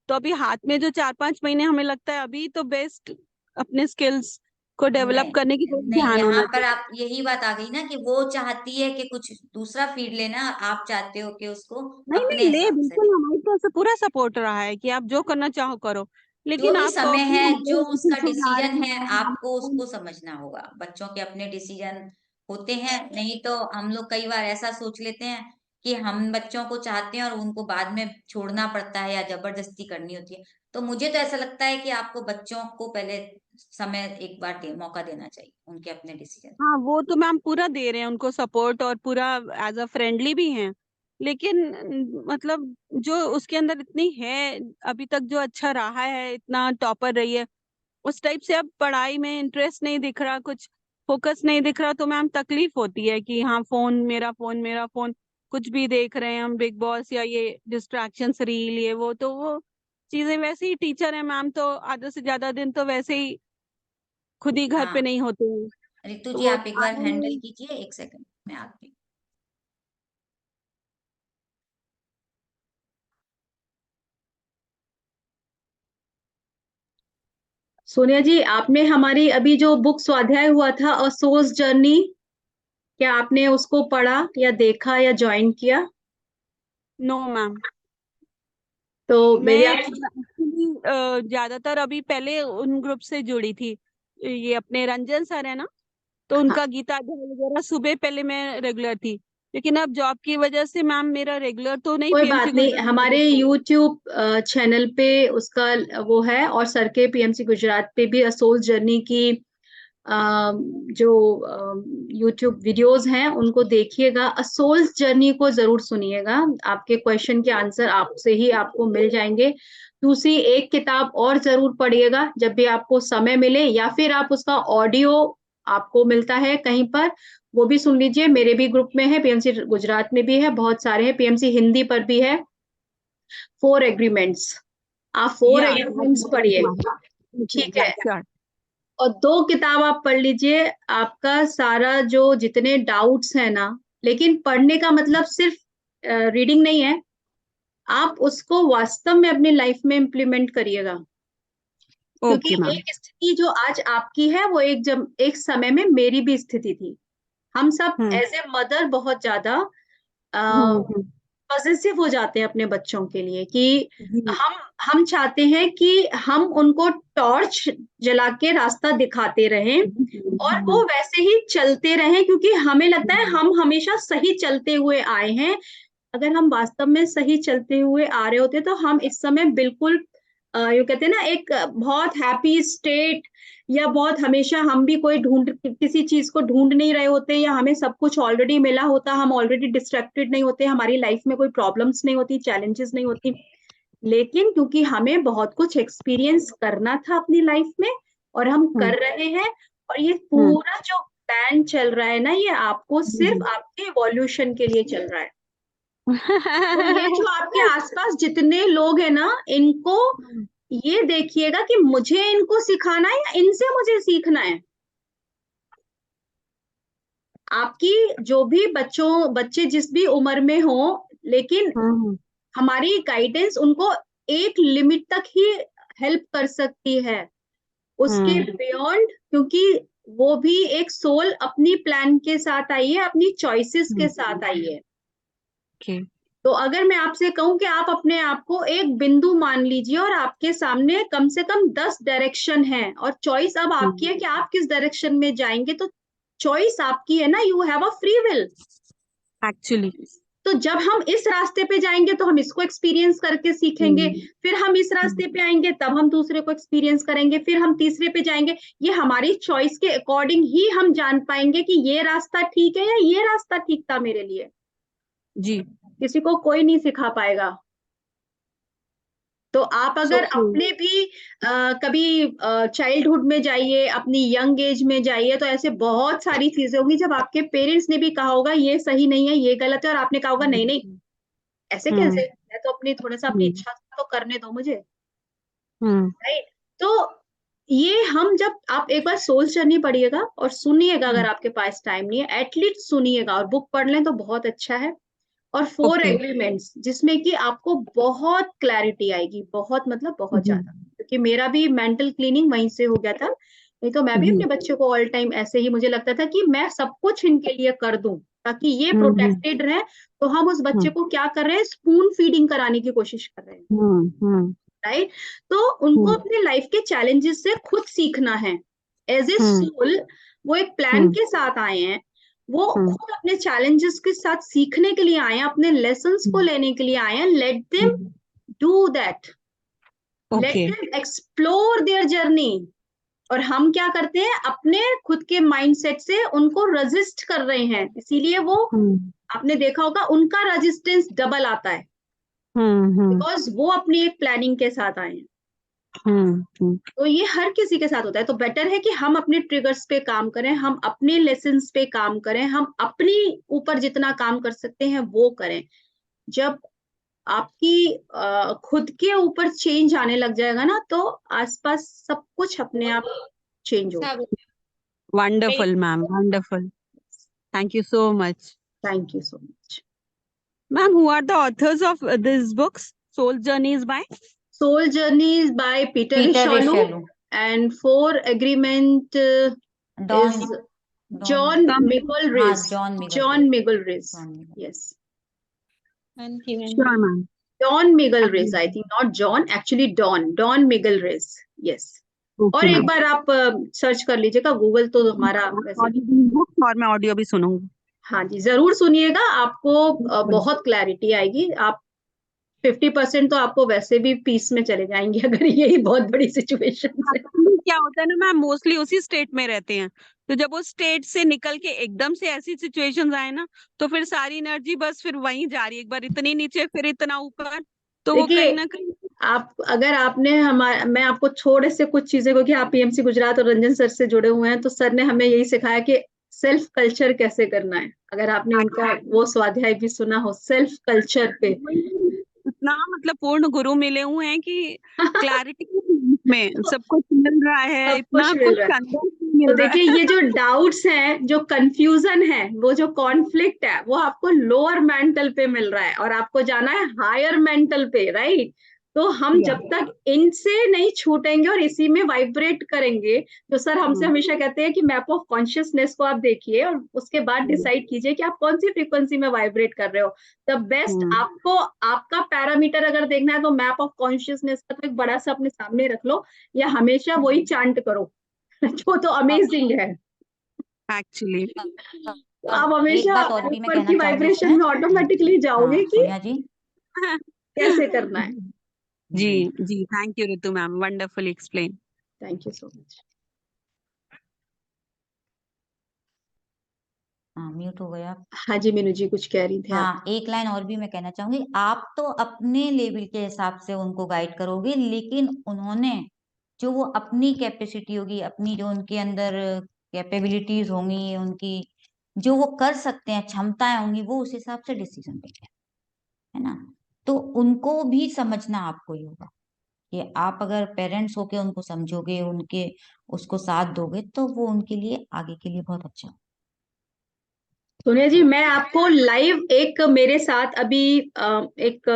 Speaker 3: तो अभी हाथ में जो 4-5 महीने हमें लगता है अभी तो बेस्ट अपने स्किल्स को डेवलप
Speaker 1: नहीं
Speaker 3: करने की तरफ
Speaker 1: नहीं,
Speaker 3: ध्यान
Speaker 1: यहाँ
Speaker 3: होना
Speaker 1: पर
Speaker 3: चाहिए।
Speaker 1: आप यही बात आ गई ना कि वो चाहती है कि कुछ दूसरा फील्ड लेना, और आप चाहते हो कि उसको
Speaker 3: नहीं
Speaker 1: अपने
Speaker 3: नहीं, ले
Speaker 1: हिसाब से
Speaker 3: बिल्कुल,
Speaker 1: ले।
Speaker 3: हमारी तरफ से पूरा सपोर्ट रहा है कि आप जो करना चाहो करो।
Speaker 1: जो
Speaker 3: लेकिन
Speaker 1: भी
Speaker 3: आप
Speaker 1: समय
Speaker 3: कहो कि
Speaker 1: है,
Speaker 3: हमारे
Speaker 1: जो
Speaker 3: यहाँ से
Speaker 1: उसका
Speaker 3: सुधार
Speaker 1: डिसीजन है, आपको
Speaker 3: है।
Speaker 1: उसको समझना होगा। बच्चों के अपने डिसीजन होते हैं, नहीं तो हम लोग कई बार ऐसा सोच लेते हैं कि हम बच्चों को चाहते हैं और उनको बाद में छोड़ना पड़ता है या जबरदस्ती करनी होती है। तो मुझे तो ऐसा लगता है कि आपको बच्चों को पहले समय एक बार मौका देना चाहिए उनके अपने डिसीजन।
Speaker 3: हाँ वो तो मैम पूरा दे रहे हैं उनको सपोर्ट, और पूरा एज अ फ्रेंडली भी हैं। लेकिन मतलब जो उसके अंदर इतनी है, अभी तक जो अच्छा रहा है, इतना टॉपर रही है, उस टाइप से अब पढ़ाई में इंटरेस्ट नहीं दिख रहा, कुछ फोकस नहीं दिख रहा। तो मैम तकलीफ होती है कि हाँ, फोन मेरा फोन मेरा फोन, कुछ भी देख रहे हैं हम, बिग बॉस या ये डिस्ट्रैक्शंस, रील, ये वो। तो वो चीजें, वैसे ही टीचर है मैम, तो आधे से ज्यादा दिन तो वैसे ही खुद ही घर पे
Speaker 1: हाँ,
Speaker 3: नहीं होते हैं।
Speaker 1: रितु
Speaker 3: तो
Speaker 1: जी
Speaker 3: वो
Speaker 1: आप एक बार
Speaker 3: आने
Speaker 1: हैंडल
Speaker 3: में।
Speaker 1: कीजिए, एक सेकंड में आती हूँ।
Speaker 2: सोनिया जी, आपने हमारी अभी जो बुक स्वाध्याय हुआ था अ सोल्स जर्नी, क्या आपने उसको पढ़ा या देखा या ज्वाइन किया?
Speaker 3: No ma'am.
Speaker 2: तो मेरी
Speaker 3: मैं
Speaker 2: आप
Speaker 3: एक्चुअली ज्यादातर अभी पहले उन ग्रुप से जुड़ी थी, ये अपने रंजन सर है ना, तो
Speaker 2: हाँ,
Speaker 3: उनका गीता अध्याय वगैरह सुबह पहले मैं रेगुलर थी। लेकिन अब जॉब की वजह से मैम मेरा रेगुलर तो नहीं,
Speaker 2: कोई
Speaker 3: पीएमसी
Speaker 2: बात नहीं,
Speaker 3: गुजरात में
Speaker 2: हमारे
Speaker 3: देखा है।
Speaker 2: यूट्यूब चैनल पे उसका वो है, और सर के पीएमसी गुजरात पे भी असोल्स जर्नी की जो यूट्यूब वीडियोस हैं उनको देखिएगा। असोल्स जर्नी को जरूर सुनिएगा, आपके क्वेश्चन के आंसर आपसे ही आपको मिल जाएंगे। दूसरी एक किताब और जरूर पढ़िएगा जब भी आपको समय मिले, या फिर आप उसका ऑडियो आपको मिलता है कहीं पर, वो भी सुन लीजिए। मेरे भी ग्रुप में है, पीएमसी गुजरात में भी है, बहुत सारे हैं, पीएमसी हिंदी पर भी है। 4 एग्रीमेंट्स, आप फोर
Speaker 3: या
Speaker 2: एग्रीमेंट्स पढ़िए, ठीक है।
Speaker 3: श्योर।
Speaker 2: और 2 किताब आप पढ़ लीजिए, आपका सारा जो जितने डाउट्स है ना, लेकिन पढ़ने का मतलब सिर्फ रीडिंग नहीं है, आप उसको वास्तव में अपनी लाइफ में इम्प्लीमेंट करिएगा। क्योंकि
Speaker 3: ओके मैम।
Speaker 2: एक स्थिति जो आज आपकी है वो एक समय में मेरी भी स्थिति थी। हम सब
Speaker 3: हम्म
Speaker 2: एज ए मदर बहुत ज्यादा
Speaker 3: हम्म।
Speaker 2: पॉजिटिव हो जाते हैं अपने बच्चों के लिए, कि
Speaker 3: जी।
Speaker 2: हम चाहते हैं कि हम उनको टॉर्च जला के रास्ता दिखाते रहें और वो वैसे ही चलते रहें, क्योंकि हमें लगता है हम हमेशा सही चलते हुए आए हैं। अगर हम वास्तव में सही चलते हुए आ रहे होते तो हम इस समय बिल्कुल यूँ कहते हैं ना, एक बहुत हैप्पी स्टेट, या बहुत हमेशा हम भी कोई किसी चीज को ढूंढ नहीं रहे होते, या हमें सब कुछ ऑलरेडी मिला होता, हम ऑलरेडी डिस्ट्रैक्टेड नहीं होते, हमारी लाइफ में कोई प्रॉब्लम्स नहीं होती, चैलेंजेस नहीं होती। लेकिन क्योंकि हमें बहुत कुछ एक्सपीरियंस करना था अपनी लाइफ में, और हम
Speaker 3: हम्म
Speaker 2: कर रहे हैं, और ये
Speaker 3: हम्म
Speaker 2: पूरा जो प्लान चल रहा है ना, ये आपको सिर्फ
Speaker 3: हम्म।
Speaker 2: आपके इवोल्यूशन के लिए चल रहा है। तो ये जो आपके आसपास जितने लोग हैं ना, इनको ये देखिएगा कि मुझे इनको सिखाना है या इनसे मुझे सीखना है। आपकी जो भी बच्चे जिस भी उम्र में हो, लेकिन हमारी गाइडेंस उनको एक लिमिट तक ही हेल्प कर सकती है, उसके बियॉन्ड, क्योंकि वो भी एक सोल अपनी प्लान के साथ आई है, अपनी चॉइसेस के साथ आई है।
Speaker 3: Okay.
Speaker 2: तो अगर मैं आपसे कहूं कि आप अपने आप को एक बिंदु मान लीजिए और आपके सामने कम से कम 10 डायरेक्शन है और चॉइस अब आपकी है कि आप किस डायरेक्शन में जाएंगे, तो चॉइस आपकी है ना, you have a free will.
Speaker 3: Actually.
Speaker 2: तो जब हम इस रास्ते पे जाएंगे तो हम इसको एक्सपीरियंस करके सीखेंगे, फिर हम इस रास्ते पे आएंगे तब हम दूसरे को एक्सपीरियंस करेंगे, फिर हम तीसरे पे जाएंगे। ये हमारी चॉइस के अकॉर्डिंग ही हम जान पाएंगे कि ये रास्ता ठीक है या ये रास्ता ठीक था मेरे लिए।
Speaker 3: जी।
Speaker 2: किसी को कोई नहीं सिखा पाएगा। तो आप अगर अपने भी कभी चाइल्डहुड में जाइए, अपनी यंग एज में जाइए, तो ऐसे बहुत सारी चीजें होंगी जब आपके पेरेंट्स ने भी कहा होगा ये सही नहीं है, ये गलत है, और आपने कहा होगा नहीं नहीं ऐसे कैसे, मैं तो अपनी थोड़ा सा अपनी इच्छा तो करने दो मुझे, राइट। तो ये हम जब आप एक बार सोल जर्नी पढ़िएगा और सुनिएगा, अगर आपके पास टाइम नहीं है एटलीस्ट सुनिएगा, और बुक पढ़ लें तो बहुत अच्छा है। और 4 एग्रीमेंट्स जिसमें कि आपको बहुत क्लैरिटी आएगी, बहुत मतलब बहुत ज्यादा, क्योंकि मेरा भी मेंटल क्लीनिंग वहीं से हो गया था। नहीं तो मैं भी अपने बच्चों को ऑल टाइम ऐसे ही, मुझे लगता था कि मैं सब कुछ इनके लिए कर दूं ताकि ये प्रोटेक्टेड रहे, तो हम उस बच्चे को क्या कर रहे हैं, स्पून फीडिंग कराने की कोशिश कर रहे हैं, राइट। तो उनको अपने लाइफ के चैलेंजेस से खुद सीखना है। एज ए सोल वो एक प्लान के साथ आए हैं, वो खुद अपने चैलेंजेस के साथ सीखने के लिए आए हैं, अपने लेसन्स को लेने के लिए आए हैं। Let them do that, let them explore their journey. और हम क्या करते हैं, अपने खुद के माइंडसेट से उनको रेजिस्ट कर रहे हैं, इसीलिए वो आपने देखा होगा उनका रेजिस्टेंस डबल आता है, बिकॉज वो अपनी एक प्लानिंग के साथ आए हैं। तो ये हर किसी के साथ होता है। तो बेटर है कि हम अपने ट्रिगर्स पे काम करें, हम अपने लेसन्स पे काम करें, हम अपनी ऊपर जितना काम कर सकते हैं वो करें। जब आपकी खुद के ऊपर चेंज आने लग जाएगा ना, तो आसपास सब कुछ अपने आप चेंज होगा।
Speaker 3: Wonderful, ma'am. Wonderful. Thank you so much.
Speaker 2: Thank you so much.
Speaker 3: Ma'am, who are the authors of these books? Soul Journeys by?
Speaker 2: Soul Journeys by Peter Rishalu, and 4 Agreement is John Miguel-Ruiz. John Miguel-Ruiz. Yes.
Speaker 3: Sure, ma'am.
Speaker 2: Don Miguel-Ruiz, I think, not John, actually Don Miguel-Ruiz. Yes. और एक बार आप search कर लीजिएगा Google, तो हमारा
Speaker 3: और मैं audio भी सुनूंगी।
Speaker 2: हाँ जी, जरूर सुनिएगा, आपको बहुत क्लैरिटी आएगी। आप 50% तो आपको वैसे भी पीस में चले जाएंगे अगर यही बहुत बड़ी सिचुएशन है।
Speaker 3: क्या होता है ना मैम, मोस्टली उसी स्टेट में रहते हैं, तो जब वो स्टेट से निकल के एकदम से ऐसी सिचुएशंस आए ना, तो फिर सारी एनर्जी बस फिर वहीं जा रही है, एक बार इतनी नीचे फिर इतना ऊपर, तो वो कहीं ना कहीं
Speaker 2: आप अगर आपने मैं आपको थोड़े से कुछ चीजें, क्योंकि आप पीएमसी गुजरात और रंजन सर से जुड़े हुए हैं, तो सर ने हमें यही सिखाया कि सेल्फ कल्चर कैसे करना है। अगर आपने उनका वो स्वाध्याय भी सुना हो सेल्फ कल्चर पे,
Speaker 3: इतना मतलब पूर्ण गुरु मिले हुए हैं कि क्लैरिटी में सब कुछ मिल रहा है, इतना कुछ
Speaker 2: तो देखिए ये जो डाउट्स हैं, जो कंफ्यूजन है, वो जो कॉन्फ्लिक्ट है, वो आपको लोअर मेंटल पे मिल रहा है और आपको जाना है हायर मेंटल पे, राइट। तो हम जब तक इनसे नहीं छूटेंगे और इसी में वाइब्रेट करेंगे, तो सर हमसे हमेशा कहते हैं कि मैप ऑफ कॉन्शियसनेस को आप देखिए और उसके बाद डिसाइड कीजिए कि आप कौन सी फ्रीक्वेंसी में वाइब्रेट कर रहे हो। द बेस्ट आपको आपका पैरामीटर अगर देखना है तो मैप ऑफ कॉन्शियसनेस का तो एक बड़ा सा अपने सामने रख लो, या हमेशा वही चांट करो जो तो अमेजिंग है
Speaker 3: एक्चुअली।
Speaker 2: आप हमेशा ऊपर की वाइब्रेशन में ऑटोमेटिकली जाओगे कि कैसे करना है।
Speaker 3: जी thank you Ritu ma'am, wonderful explain.
Speaker 2: Thank you so much.
Speaker 1: Mute हो गया।
Speaker 2: हाँ जी मीनू जी कुछ कह रही थी।
Speaker 1: हाँ, एक लाइन और भी मैं कहना चाहूंगी। आप तो अपने लेवल के हिसाब से उनको गाइड करोगे, लेकिन उन्होंने जो वो अपनी कैपेसिटी होगी, अपनी जो उनके अंदर कैपेबिलिटीज होंगी, उनकी जो वो कर सकते हैं क्षमताएं होंगी, वो उस हिसाब से डिसीजन लेंगे। है ना। तो उनको भी समझना आपको ही होगा कि आप अगर पेरेंट्स होके उनको समझोगे, उनके उसको साथ दोगे, तो वो उनके लिए आगे के लिए बहुत अच्छा।
Speaker 2: सोनिया जी, मैं आपको लाइव एक मेरे साथ अभी एक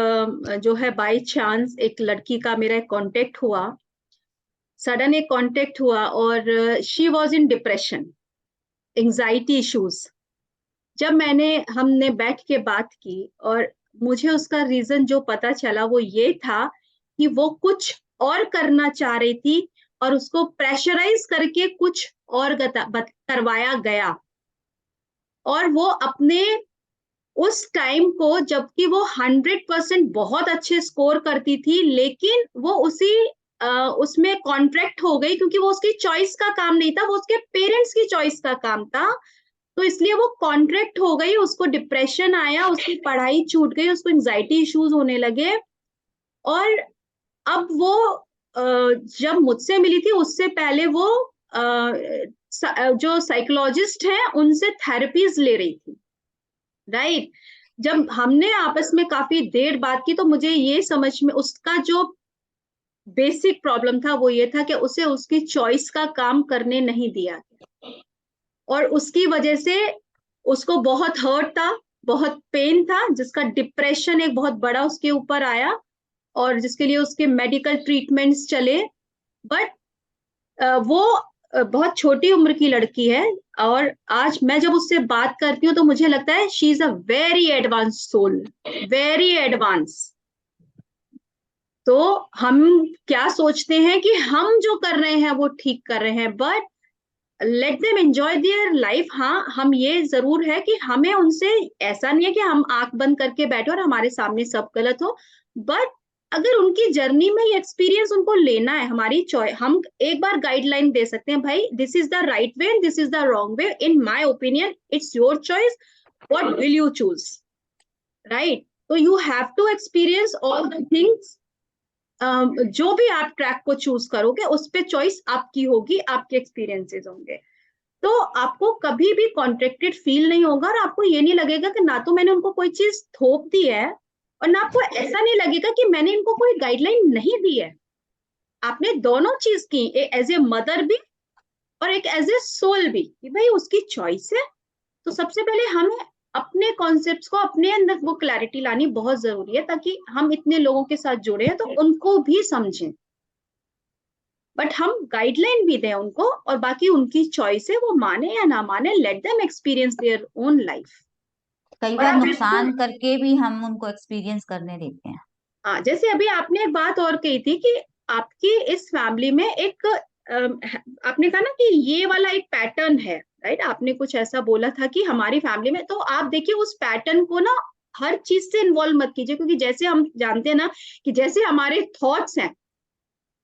Speaker 2: जो है बाय चांस एक लड़की का मेरा एक कांटेक्ट हुआ, सडन एक कांटेक्ट हुआ, और she was in depression, anxiety issues. जब हमने बैठ के बात की, और मुझे उसका रीजन जो पता चला वो ये था कि वो कुछ और करना चाह रही थी, और उसको प्रेशराइज करके कुछ और करवाया गया, और वो अपने उस टाइम को, जबकि वो 100% बहुत अच्छे स्कोर करती थी, लेकिन वो उसमें कॉन्ट्रैक्ट हो गई, क्योंकि वो उसकी चॉइस का काम नहीं था, वो उसके पेरेंट्स की चॉइस का काम था। तो इसलिए वो कॉन्ट्रैक्ट हो गई, उसको डिप्रेशन आया, उसकी पढ़ाई छूट गई, उसको एंजाइटी इश्यूज होने लगे। और अब वो जब मुझसे मिली थी, उससे पहले वो जो साइकोलॉजिस्ट है उनसे थेरेपीज ले रही थी, राइट। जब हमने आपस में काफी देर बात की, तो मुझे ये समझ में उसका जो बेसिक प्रॉब्लम था वो ये था कि उसे उसकी चॉइस का काम करने नहीं दिया, और उसकी वजह से उसको बहुत हर्ट था, बहुत पेन था, जिसका डिप्रेशन एक बहुत बड़ा उसके ऊपर आया, और जिसके लिए उसके मेडिकल ट्रीटमेंट्स चले। बट वो बहुत छोटी उम्र की लड़की है, और आज मैं जब उससे बात करती हूँ तो मुझे लगता है she is a very advance soul, very advance. तो हम क्या सोचते हैं कि हम जो कर रहे हैं वो ठीक कर रहे हैं, but let them enjoy their life. हाँ, हम ये जरूर है कि हमें उनसे, ऐसा नहीं है कि हम आंख बंद करके बैठे और हमारे सामने सब गलत हो, बट अगर उनकी जर्नी में ये एक्सपीरियंस उनको लेना है, हमारी चॉइस, हम एक बार गाइडलाइन दे सकते हैं, भाई this is the right way and this is the wrong way, in my opinion it's your choice, what will you choose, right. तो you have to experience all the things. जो भी आप track को choose करोगे उस पे choice आपकी होगी, आपके एक्सपीरियंसेस होंगे, तो आपको कभी भी कॉन्ट्रैक्टेड फील नहीं होगा, और आपको ये नहीं लगेगा कि ना तो मैंने उनको कोई चीज थोप दी है, और ना आपको ऐसा नहीं लगेगा कि मैंने इनको कोई गाइडलाइन नहीं दी है। आपने दोनों चीज की, एज ए मदर भी और एक एज ए सोल भी, कि भाई उसकी चॉइस है। तो सबसे पहले हमें अपने कॉन्सेप्ट्स को, अपने अंदर वो क्लैरिटी लानी बहुत जरूरी है, ताकि हम इतने लोगों के साथ जुड़े हैं तो उनको भी समझें, बट हम गाइडलाइन भी दें उनको, और बाकी उनकी चॉइस है, वो माने या ना माने, let them experience their own life.
Speaker 1: कई
Speaker 2: और
Speaker 1: बार
Speaker 2: आप
Speaker 1: नुकसान करके भी हम उनको एक्सपीरियंस करने देते हैं।
Speaker 2: हाँ, जैसे अभी आपने एक बात और कही थी कि आपकी इस फैमिली में एक आपने कहा ना कि ये वाला एक पैटर्न है, राइट। आपने कुछ ऐसा बोला था कि हमारी फैमिली में, तो आप देखिए उस पैटर्न को ना हर चीज से इन्वॉल्व मत कीजिए, क्योंकि जैसे हम जानते हैं ना कि जैसे हमारे थॉट्स हैं,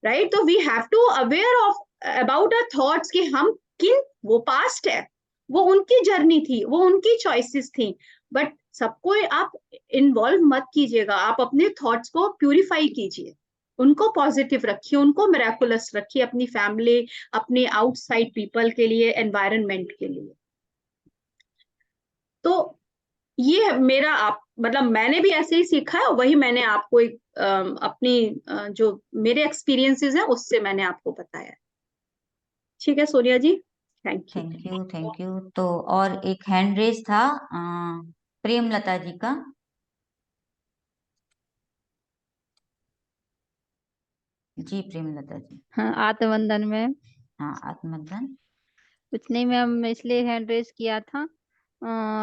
Speaker 2: राइट, तो we have to aware of about our thoughts, कि हम किन, वो पास्ट है, वो उनकी जर्नी थी, वो उनकी चॉइसेस थी, बट सबको आप इन्वॉल्व मत कीजिएगा। आप अपने थॉट्स को प्यूरिफाई कीजिए, उनको पॉजिटिव रखिए, उनको मिराकुलस रखिए, अपनी फैमिली, अपने आउटसाइड पीपल के लिए, एनवायरनमेंट के लिए। तो ये मेरा, आप मतलब मैंने भी ऐसे ही सीखा है, वही मैंने आपको एक अपनी जो मेरे एक्सपीरियंसेस हैं उससे मैंने आपको बताया। ठीक है Sonia ji, thank you.
Speaker 1: Thank you, thank you. तो और एक हैंड रेज था प्रेमलता जी का। जी प्रेमलता जी।
Speaker 4: हाँ, आत्मबंधन में
Speaker 1: हाँ, आत्मबंधन।
Speaker 4: कुछ नहीं मैम, इसलिए हैंड रेज किया था।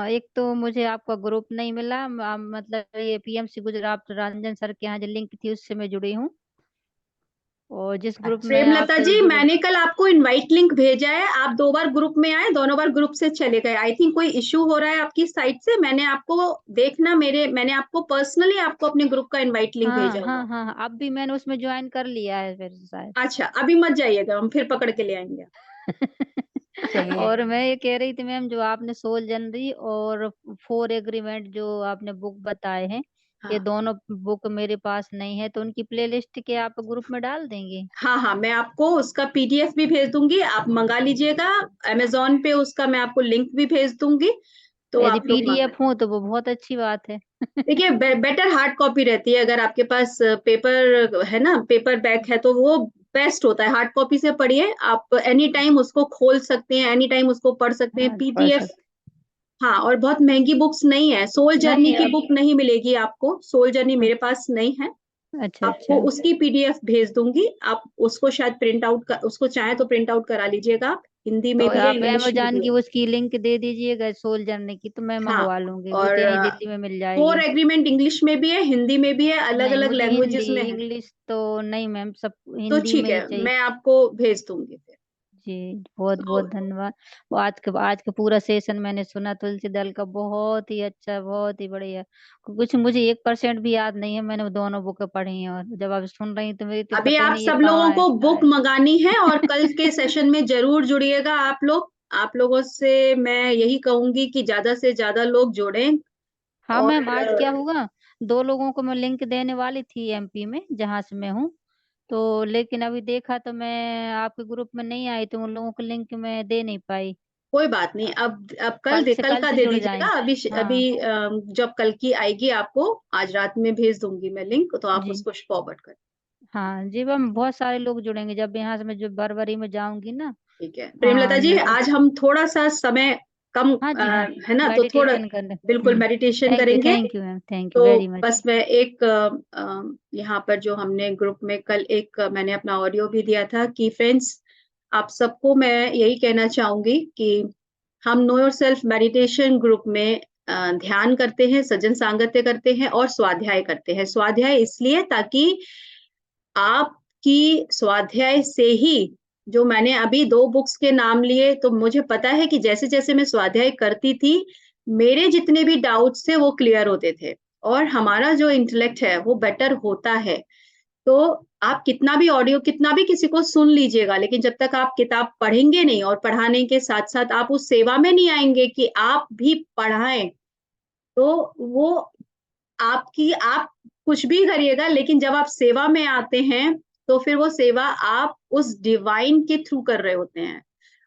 Speaker 4: एक तो मुझे आपका ग्रुप नहीं मिला, मतलब ये पीएमसी गुजरात रंजन सर के यहाँ जो लिंक थी उससे मैं जुड़ी हूँ, और जिस ग्रुप में
Speaker 2: प्रेमलता
Speaker 4: आपसे
Speaker 2: जी,
Speaker 4: जुड़े।
Speaker 2: मैंने कल आपको इनवाइट लिंक भेजा है, आप 2 बार ग्रुप में आए, दोनों बार ग्रुप से चले गए। आई थिंक कोई इश्यू हो रहा है आपकी साइड से। मैंने आपको, देखना, मैंने आपको पर्सनली आपको अपने ग्रुप का इनवाइट लिंक
Speaker 4: हाँ
Speaker 2: भेजा
Speaker 4: हाँ
Speaker 2: हुआ।
Speaker 4: हाँ, अब भी मैंने उसमें ज्वाइन कर लिया है फिर शायद।
Speaker 2: अच्छा, अभी मत जाइएगा, हम फिर पकड़ के ले आएंगे।
Speaker 1: चलिए।
Speaker 4: और मैं ये कह रही थी मैम, जो आपने सोल जनरी और 4 एग्रीमेंट जो आपने बुक बताए हैं, ये
Speaker 2: हाँ
Speaker 4: दोनों बुक मेरे पास नहीं है, तो उनकी प्लेलिस्ट के आप ग्रुप में डाल देंगे?
Speaker 2: हाँ हाँ, मैं आपको उसका पीडीएफ भी भेज दूंगी, आप मंगा लीजिएगा। अमेजोन पे उसका मैं आपको लिंक भी भेज दूंगी, तो
Speaker 4: यदि
Speaker 2: आप लोग
Speaker 4: PDF हो तो वो बहुत अच्छी बात है।
Speaker 2: देखिए बेटर हार्ड कॉपी रहती है। अगर आपके पास पेपर है ना, पेपर बैक है, तो वो बेस्ट होता है। हार्ड कॉपी से पढ़िए, आप एनी टाइम उसको खोल सकते हैं, एनी टाइम उसको पढ़ सकते हैं।
Speaker 4: हाँ, पढ़
Speaker 2: PDF,
Speaker 4: सकते।
Speaker 2: हाँ, और बहुत महंगी बुक्स नहीं है। सोल जर्नी
Speaker 4: नहीं
Speaker 2: की बुक नहीं मिलेगी आपको, सोल जर्नी मेरे पास नहीं है।
Speaker 4: अच्छा
Speaker 2: आपको
Speaker 4: अच्छा।
Speaker 2: उसकी PDF भेज दूंगी, आप उसको शायद प्रिंट आउट उसको चाहे तो प्रिंट आउट करा लीजिएगा आप। हिंदी
Speaker 4: तो
Speaker 2: में भी है,
Speaker 4: आप
Speaker 2: इंग्लिश में
Speaker 4: अमेजॉन
Speaker 2: भी
Speaker 4: की
Speaker 2: है।
Speaker 4: उसकी लिंक दे दीजिएगा सोल जर्नी की, तो मैं
Speaker 2: हाँ,
Speaker 4: मंगवा लूंगी। वो
Speaker 2: और
Speaker 4: तो यहीं दिल्ली में मिल
Speaker 2: कोर
Speaker 4: जाएगी।
Speaker 2: एग्रीमेंट इंग्लिश में भी है, हिंदी में भी है, अलग
Speaker 4: नहीं,
Speaker 2: अलग
Speaker 4: मुझे हिंदी,
Speaker 2: लैंग्वेजेस में है।
Speaker 4: इंग्लिश तो नहीं मैम, सब
Speaker 2: तो
Speaker 4: हिंदी
Speaker 2: ठीक
Speaker 4: में ही
Speaker 2: है,
Speaker 4: चाहिए।
Speaker 2: मैं आपको भेज दूंगी फिर।
Speaker 4: जी, बहुत
Speaker 2: तो
Speaker 4: बहुत धन्यवाद। वो आज का पूरा सेशन मैंने सुना तुलसी दल का, बहुत ही अच्छा, बहुत ही बढ़िया। कुछ मुझे 1% भी याद नहीं है, मैंने वो दोनों बुकें पढ़ी हैं, और जब आप सुन रही तो मेरी तो
Speaker 2: अभी
Speaker 4: पता ही
Speaker 2: आप
Speaker 4: नहीं ये
Speaker 2: सब लोगों
Speaker 4: कहाँ है।
Speaker 2: को बुक मंगानी है, और कल के सेशन में जरूर जुड़िएगा आप लोग। आप लोगों से मैं यही कहूंगी कि ज्यादा से ज्यादा लोग जुड़ें।
Speaker 4: हाँ
Speaker 2: और
Speaker 4: मैम, आज क्या हुआ, 2 लोगों को मैं लिंक देने वाली थी MP में, जहाँ से मैं हूँ। तो लेकिन अभी देखा तो मैं आपके ग्रुप में नहीं आई, तो उन लोगों को लिंक मैं दे नहीं पाई।
Speaker 2: कोई बात नहीं, अब कल
Speaker 4: कल
Speaker 2: का
Speaker 4: से
Speaker 2: दे
Speaker 4: जुड़
Speaker 2: दीजिएगा।
Speaker 4: जाएंगे।
Speaker 2: अभी अभी
Speaker 4: हाँ
Speaker 2: जब कल की आएगी आपको, आज रात में भेज दूंगी मैं लिंक, तो आप
Speaker 4: जी।
Speaker 2: उसको फॉरवर्ड करें।
Speaker 4: हाँ जी मैम, बहुत सारे लोग जुड़ेंगे जब यहाँ से मैं जो बरवरी में जाऊंगी ना।
Speaker 2: ठीक है प्रेमलता
Speaker 4: हाँ
Speaker 2: जी,
Speaker 4: मैं तो,
Speaker 2: आज हम थोड़ा सा समय कम
Speaker 4: हाँ जी हाँ,
Speaker 2: है ना, तो थोड़ा
Speaker 4: मेडिटेशन करने।
Speaker 2: बिल्कुल मेडिटेशन करेंगे।
Speaker 4: Thank you ma'am, thank you
Speaker 2: तो
Speaker 4: वेरी मच।
Speaker 2: बस मैं एक यहाँ पर जो हमने ग्रुप में कल एक मैंने अपना ऑडियो भी दिया था कि फ्रेंड्स, आप सबको मैं यही कहना चाहूंगी कि हम know your self meditation group में ध्यान करते हैं, सज्जन सांगत्य करते हैं और स्वाध्याय करते हैं। स्वाध्याय इसलिए ताकि आपकी स्वाध्याय से ही, जो मैंने अभी 2 बुक्स के नाम लिए, तो मुझे पता है कि जैसे जैसे मैं स्वाध्याय करती थी, मेरे जितने भी डाउट्स थे वो क्लियर होते थे, और हमारा जो इंटेलेक्ट है वो बेटर होता है। तो आप कितना भी ऑडियो, कितना भी किसी को सुन लीजिएगा, लेकिन जब तक आप किताब पढ़ेंगे नहीं, और पढ़ाने के साथ साथ आप उस सेवा में नहीं आएंगे कि आप भी पढ़ाएं, तो वो आप कुछ भी करिएगा, लेकिन जब आप सेवा में आते हैं, तो फिर वो सेवा आप उस डिवाइन के थ्रू कर रहे होते हैं,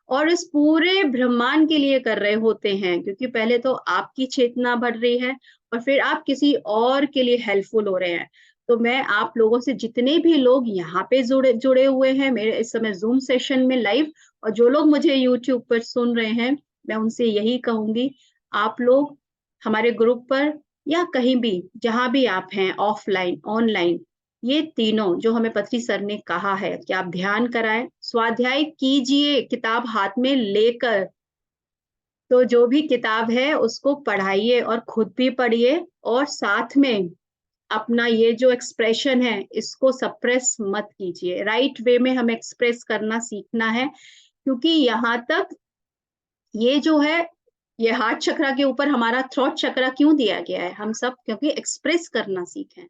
Speaker 2: और इस पूरे ब्रह्मांड के लिए कर रहे होते हैं, क्योंकि पहले तो आपकी चेतना बढ़ रही है, और फिर आप किसी और के लिए हेल्पफुल हो रहे हैं। तो मैं आप लोगों से, जितने भी लोग यहाँ पे जुड़े हुए हैं मेरे इस समय जूम सेशन में लाइव, और जो लोग मुझे यूट्यूब पर सुन रहे हैं, मैं उनसे यही कहूंगी, आप लोग हमारे ग्रुप पर या कहीं भी, जहां भी आप हैं, ऑफलाइन ऑनलाइन, ये तीनों जो हमें पत्री सर ने कहा है कि आप ध्यान कराएं, स्वाध्याय कीजिए किताब हाथ में लेकर। तो जो भी किताब है उसको पढ़ाइए, और खुद भी पढ़िए, और साथ में अपना ये जो एक्सप्रेशन है इसको सप्रेस मत कीजिए। राइट वे में हमें एक्सप्रेस करना सीखना है, क्योंकि यहाँ तक ये जो है, ये हार्ट चक्रा के ऊपर हमारा थ्रॉट चक्रा क्यों दिया गया है, हम सब क्योंकि एक्सप्रेस करना सीखें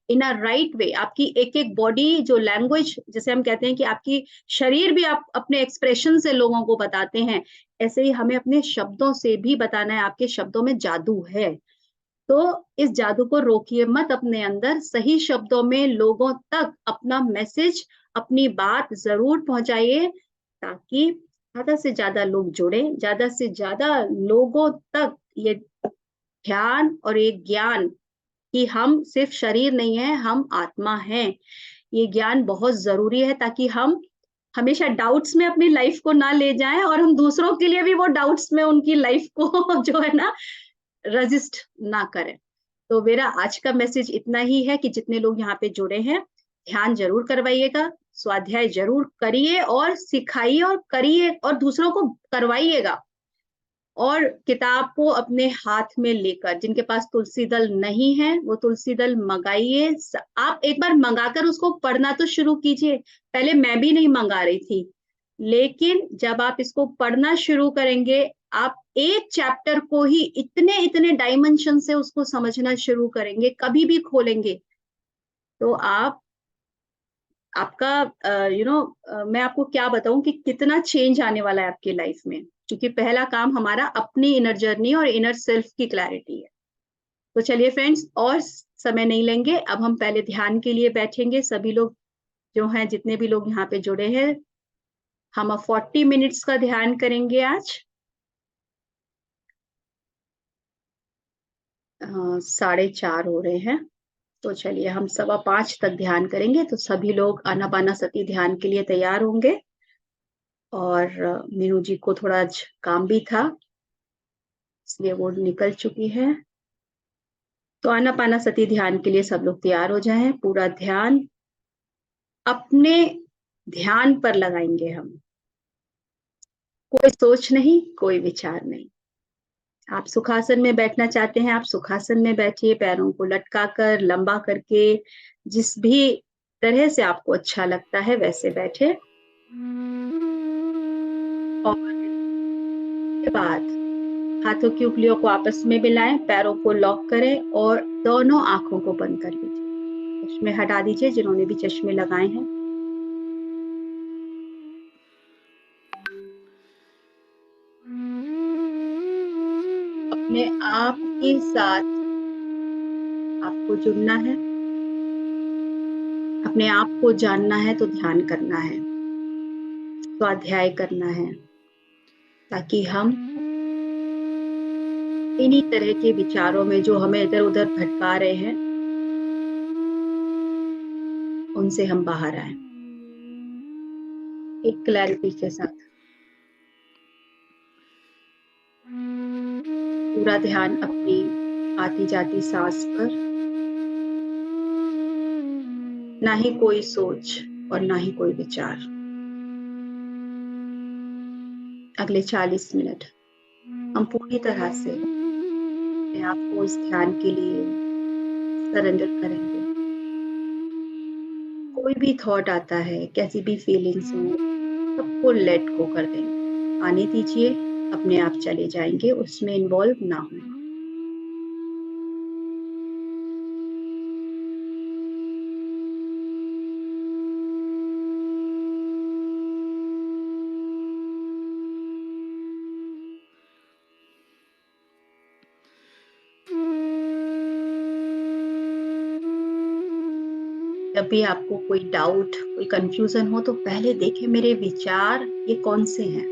Speaker 2: इन अ राइट वे। आपकी एक एक बॉडी जो लैंग्वेज, जैसे हम कहते हैं कि आपकी शरीर भी आप अपने एक्सप्रेशन से लोगों को बताते हैं, ऐसे ही हमें अपने शब्दों से भी बताना है। आपके शब्दों में जादू है, तो इस जादू को रोकिए मत अपने अंदर। सही शब्दों में लोगों तक अपना मैसेज, अपनी बात जरूर पहुंचाइए, ताकि ज्यादा से ज्यादा लोग जुड़े, ज्यादा से ज्यादा लोगों तक ये ध्यान और ये ज्ञान कि हम सिर्फ शरीर नहीं है, हम आत्मा हैं, ये ज्ञान बहुत जरूरी है, ताकि हम हमेशा डाउट्स में अपनी लाइफ को ना ले जाएं, और हम दूसरों के लिए भी वो डाउट्स में उनकी लाइफ को जो है ना, रजिस्ट ना करें। तो मेरा आज का मैसेज इतना ही है कि जितने लोग यहाँ पे जुड़े हैं, ध्यान जरूर करवाइएगा, स्वाध्याय जरूर करिए और सिखाइए और करिए, और दूसरों को करवाइएगा। और किताब को अपने हाथ में लेकर, जिनके पास तुलसी दल नहीं है वो तुलसी दल मंगाइए। आप एक बार मंगाकर उसको पढ़ना तो शुरू कीजिए। पहले मैं भी नहीं मंगा रही थी, लेकिन जब आप इसको पढ़ना शुरू करेंगे, आप एक चैप्टर को ही इतने इतने डायमेंशन से उसको समझना शुरू करेंगे, कभी भी खोलेंगे तो आपका मैं आपको क्या बताऊं कि कितना चेंज आने वाला है आपकी लाइफ में, क्योंकि पहला काम हमारा अपनी इनर जर्नी और इनर सेल्फ की क्लैरिटी है। तो चलिए फ्रेंड्स, और समय नहीं लेंगे, अब हम पहले ध्यान के लिए बैठेंगे। सभी लोग जो हैं, जितने भी लोग यहाँ पे जुड़े हैं, हम अब 40 मिनट्स का ध्यान करेंगे आज। 4:30 हो रहे हैं, तो चलिए हम 5:15 तक ध्यान करेंगे। तो सभी लोग आनापानासती ध्यान के लिए तैयार होंगे। और मीनू जी को थोड़ा आज काम भी था, इसलिए वो निकल चुकी है। तो आनापानासती ध्यान के लिए सब लोग तैयार हो जाएं। पूरा ध्यान अपने ध्यान पर लगाएंगे हम, कोई सोच नहीं, कोई विचार नहीं। आप सुखासन में बैठना चाहते हैं, आप सुखासन में बैठिए, पैरों को लटका कर, लंबा करके, जिस भी तरह से आपको अच्छा लगता है वैसे बैठे। और के बाद हाथों की उंगलियों को आपस में मिलाएं, पैरों को लॉक करें और दोनों आंखों को बंद कर लीजिए। चश्मे हटा दीजिए जिन्होंने भी चश्मे लगाए हैं। अपने आप के साथ आपको जुड़ना है, अपने आप को जानना है तो ध्यान करना है, स्वाध्याय करना है, ताकि हम इन्हीं तरह के विचारों में जो हमें इधर उधर भटका रहे हैं, उनसे हम बाहर आए एक क्लैरिटी के साथ। पूरा ध्यान अपनी आती जाती सांस पर, ना ही कोई सोच और ना ही कोई विचार। अगले 40 मिनट हम पूरी तरह से अपने आप को इस ध्यान के लिए सरेंडर करेंगे। कोई भी थॉट आता है, कैसी भी फीलिंग्स हो, सबको लेट गो कर देंगे, आने दीजिए, अपने आप चले जाएंगे, उसमें इन्वॉल्व ना हो। जब भी आपको कोई डाउट, कोई कंफ्यूजन हो, तो पहले देखें मेरे विचार ये कौन से हैं,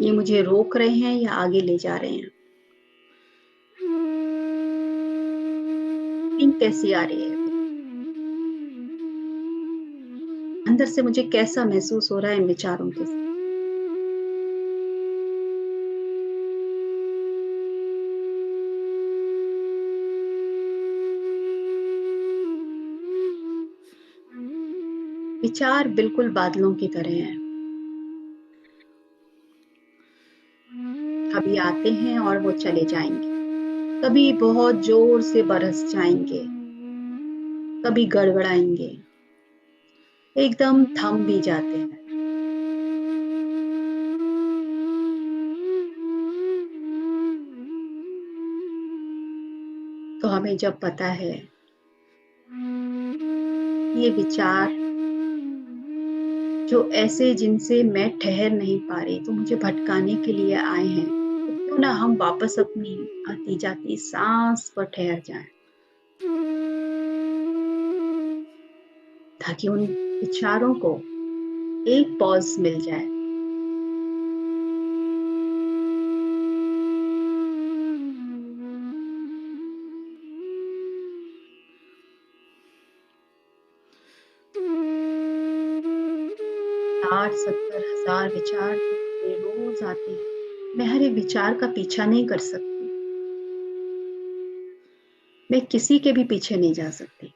Speaker 2: ये मुझे रोक रहे हैं या आगे ले जा रहे हैं। फीलिंग कैसी आ रही है, अंदर से मुझे कैसा महसूस हो रहा है इन विचारों के साथ। विचार बिल्कुल बादलों की तरह हैं, कभी आते हैं और वो चले जाएंगे, कभी बहुत जोर से बरस जाएंगे, कभी गड़गड़ाएंगे, एकदम थम भी जाते हैं। तो हमें जब पता है ये विचार जो ऐसे जिनसे मैं ठहर नहीं पा रही, तो मुझे भटकाने के लिए आए हैं, तो क्यों ना हम वापस अपनी आती जाती सांस पर ठहर जाएं, ताकि उन विचारों को एक पॉज मिल जाए। साठ 70,000 विचार रोज आते हैं, मैं हर एक विचार का पीछा नहीं कर सकती, मैं किसी के भी पीछे नहीं जा सकती।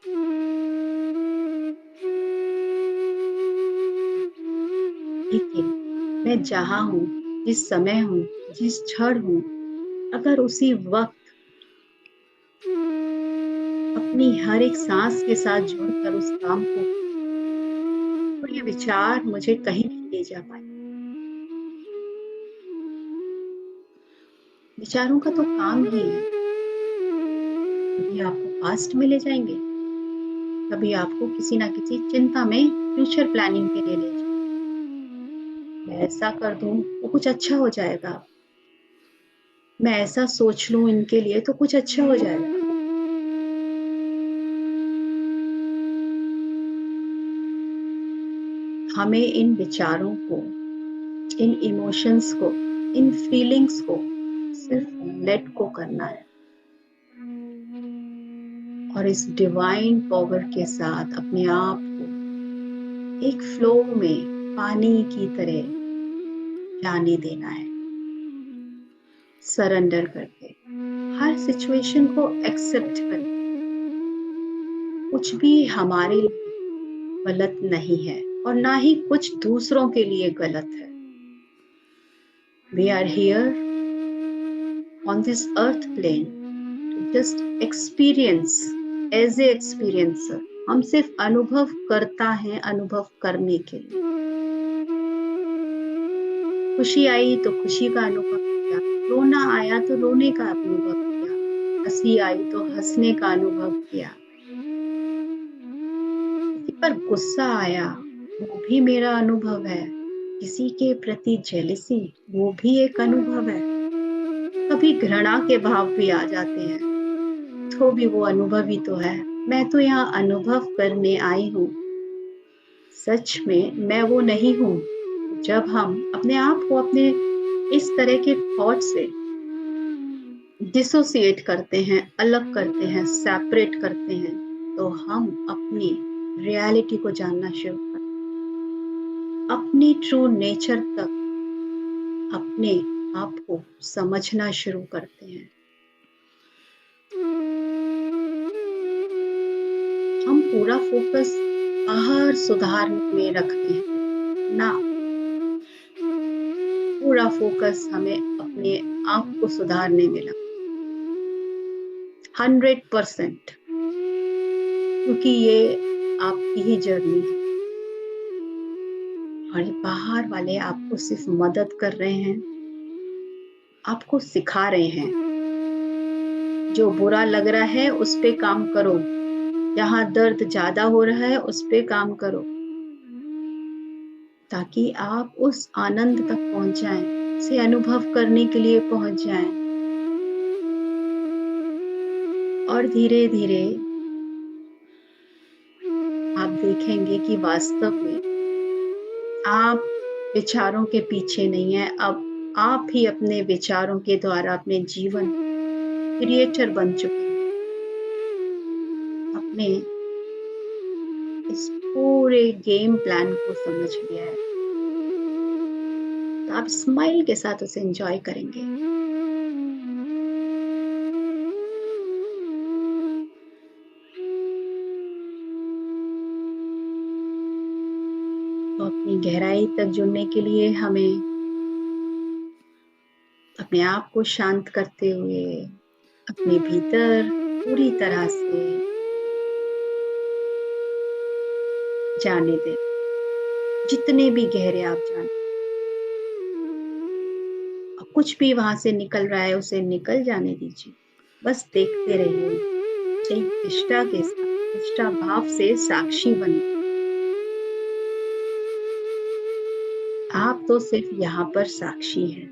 Speaker 2: लेकिन मैं जहां हूं, जिस समय हूं, जिस क्षण हूं, अगर उसी वक्त अपनी हर एक सांस के साथ जुड़कर उस काम को, तो ये विचार मुझे कहीं नहीं ले जा पाए। विचारों का तो काम ही है, कभी आपको पास्ट में ले जाएंगे, कभी आपको किसी ना किसी चिंता में फ्यूचर प्लानिंग के लिए ले जाएंगे। मैं ऐसा कर दूं तो कुछ अच्छा हो जाएगा, मैं ऐसा सोच लूं इनके लिए तो कुछ अच्छा हो जाएगा। हमें इन विचारों को, इन इमोशंस को, इन फीलिंग्स को सिर्फ लेट को करना है और इस डिवाइन पावर के साथ अपने आप को एक फ्लो में पानी की तरह जाने देना है, सरेंडर करके, हर सिचुएशन को एक्सेप्ट करके। कुछ भी हमारे लिए गलत नहीं है और ना ही कुछ दूसरों के लिए गलत है। We are here on this earth plane to just experience as a experiencer. हम सिर्फ अनुभव करता है, अनुभव करने के लिए। खुशी आई तो खुशी का अनुभव किया, रोना आया तो रोने का अनुभव किया, हंसी आई तो हंसने का अनुभव किया, किसी पर गुस्सा आया वो भी मेरा अनुभव है, किसी के प्रति जेलसी वो भी एक अनुभव है, कभी घृणा के भाव भी आ जाते हैं तो भी वो अनुभव ही तो है। मैं तो यहाँ अनुभव करने आई हूँ। सच में मैं वो नहीं हूँ। जब हम अपने आप को अपने इस तरह के थॉट से डिसोसिएट करते हैं, अलग करते हैं, सेपरेट करते हैं, तो हम अपनी रियलिटी को जानना शुरू करते हैं, अपनी ट्रू नेचर तक अपने आप को समझना शुरू करते हैं। हम पूरा फोकस बाहर सुधार में रखते हैं ना, पूरा फोकस हमें अपने आप को सुधारने में लगा 100%, क्योंकि ये आपकी ही जर्नी है और ये बाहर वाले आपको सिर्फ मदद कर रहे हैं, आपको सिखा रहे हैं। जो बुरा लग रहा है उस पे काम करो, जहां दर्द ज्यादा हो रहा है उस पे काम करो, ताकि आप उस आनंद तक पहुंच जाएं, उसे अनुभव करने के लिए पहुंच जाएं। और धीरे धीरे आप देखेंगे कि वास्तव में आप विचारों के पीछे नहीं है, अब आप ही अपने विचारों के द्वारा अपने जीवन क्रिएटर बन चुके हैं। अपने इस पूरे गेम प्लान को समझ लिया है, तो आप स्माइल के साथ उसे एंजॉय करेंगे। तो अपनी गहराई तक जुड़ने के लिए हमें अपने आप को शांत करते हुए अपने भीतर पूरी तरह से जाने दें, जितने भी गहरे आप जाने, कुछ भी वहां से निकल रहा है उसे निकल जाने दीजिए, बस देखते रहिए, एक निष्ठा के साथ, निष्ठा भाव से साक्षी बनिए। आप तो सिर्फ यहाँ पर साक्षी हैं।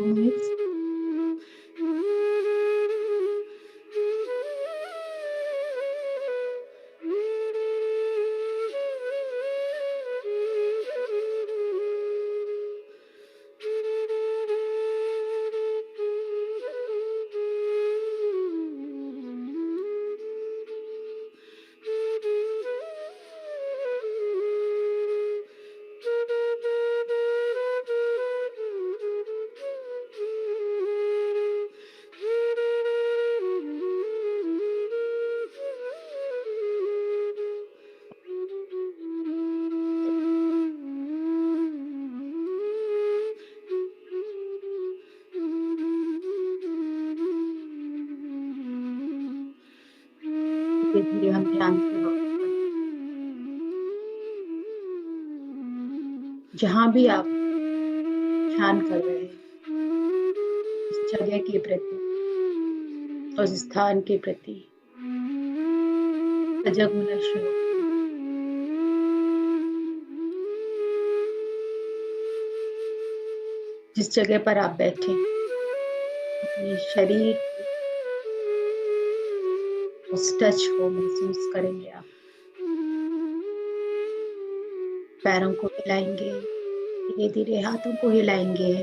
Speaker 2: 2 minutes. धीरे धीरे हम ध्यान से वापस आएं। जहां भी आप ध्यान कर रहे हैं, उस जगह के प्रति, उस स्थान के प्रति सजग होना शुरू करें। जिस जगह पर आप बैठे अपने शरीर उस टच को महसूस करेंगे। आप पैरों को हिलाएंगे, धीरे धीरे हाथों को हिलाएंगे।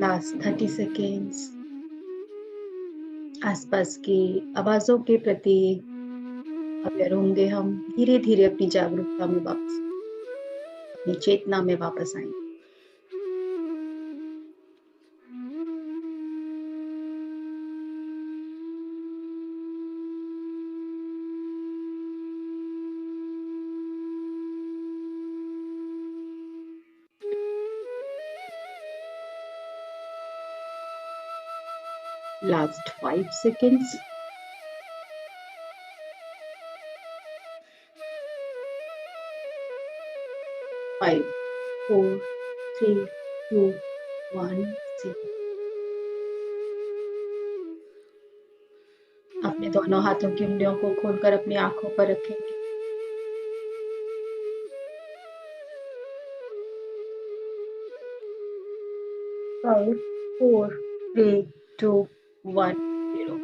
Speaker 2: लास्ट 30 सेकेंड्स आसपास की आवाजों के प्रति अवेयर होंगे। हम धीरे धीरे अपनी जागरूकता में वापस, अपनी चेतना में वापस आएंगे। Last 5 seconds. Five, 4, 3, 2, 1, 0. अपने दोनों हाथों की उंगलियों को खोलकर अपनी आंखों पर रखेंगे। Five, 4, 3, 2, 1, 0.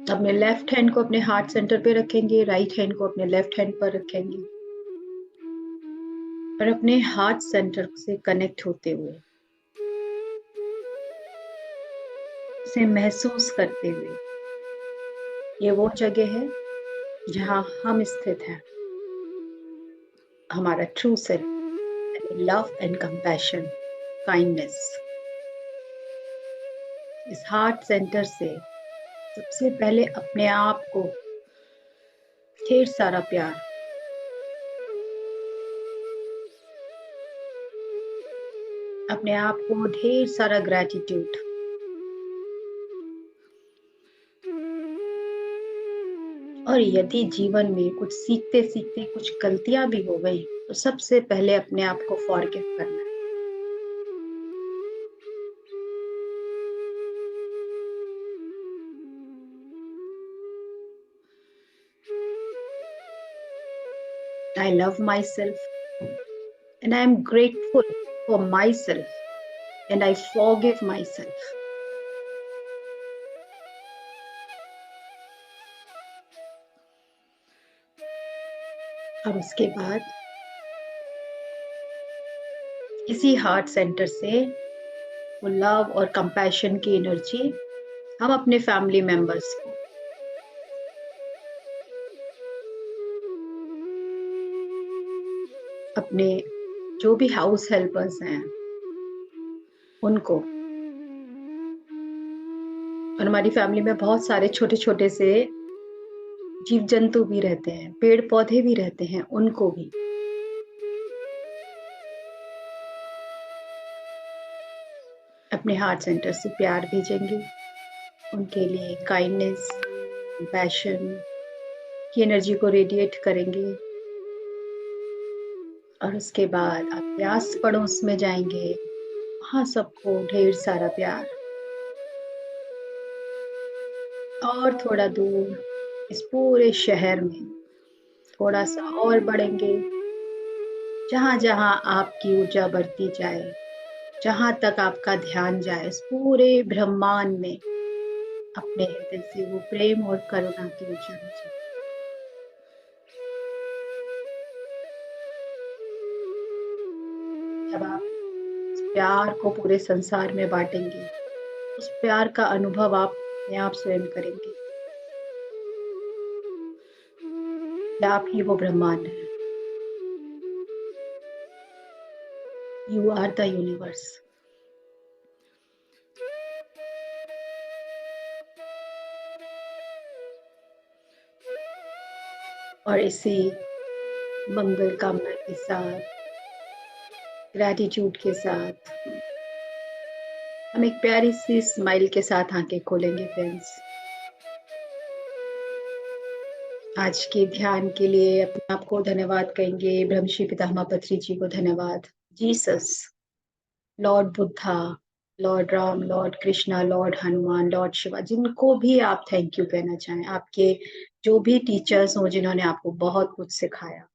Speaker 2: अपने लेफ्ट हैंड को अपने हार्ट सेंटर पे रखेंगे, राइट हैंड को अपने लेफ्ट हैंड पर रखेंगे और अपने हार्ट सेंटर से कनेक्ट होते हुए, उसे महसूस करते हुए, ये वो जगह है जहां हम स्थित हैं। हमारा true self, love and compassion, kindness. इस हार्ट सेंटर से सबसे पहले अपने आप को ढेर सारा प्यार, अपने आप को ढेर सारा ग्रैटिट्यूड, और यदि जीवन में कुछ सीखते सीखते कुछ गलतियां भी हो गई तो सबसे पहले अपने आप को फॉरगिव करना है। I love myself and I am grateful for myself and I forgive myself. अब उसके बाद इसी हार्ट सेंटर से वो लव और कंपैशन की एनर्जी हम अपने फैमिली मेंबर्स को, अपने जो भी हाउस हेल्पर्स हैं उनको, और हमारी फैमिली में बहुत सारे छोटे छोटे से जीव जंतु भी रहते हैं, पेड़ पौधे भी रहते हैं, उनको भी अपने हार्ट सेंटर से प्यार भेजेंगे। उनके लिए काइंडनेस, कंपैशन की एनर्जी को रेडिएट करेंगे और उसके बाद आप आस पड़ोस में जाएंगे, वहां सबको ढेर सारा प्यार, और थोड़ा दूर इस पूरे शहर में थोड़ा सा और बढ़ेंगे। जहाँ जहाँ आपकी ऊर्जा बढ़ती जाए, जहाँ तक आपका ध्यान जाए, इस पूरे ब्रह्मांड में अपने हृदय से वो प्रेम और करुणा की ऊर्जा मुझे। जब आप इस प्यार को पूरे संसार में बांटेंगे, उस प्यार का अनुभव आप अपने आप स्वयं करेंगे। आप ही वो ब्रह्मांड है। You are the universe. और इसी मंगल कामना के साथ, ग्रैटिट्यूड के साथ, हम एक प्यारी सी स्माइल के साथ आंखें खोलेंगे फ्रेंड्स। आज के ध्यान के लिए अपने आप को धन्यवाद कहेंगे। ब्रह्मश्री पितामह पत्री जी को धन्यवाद। Jesus, Lord Buddha, Lord Ram, Lord Krishna, Lord Hanuman, Lord Shiva, जिनको भी आप थैंक यू कहना चाहें, आपके जो भी टीचर्स हो जिन्होंने आपको बहुत कुछ सिखाया,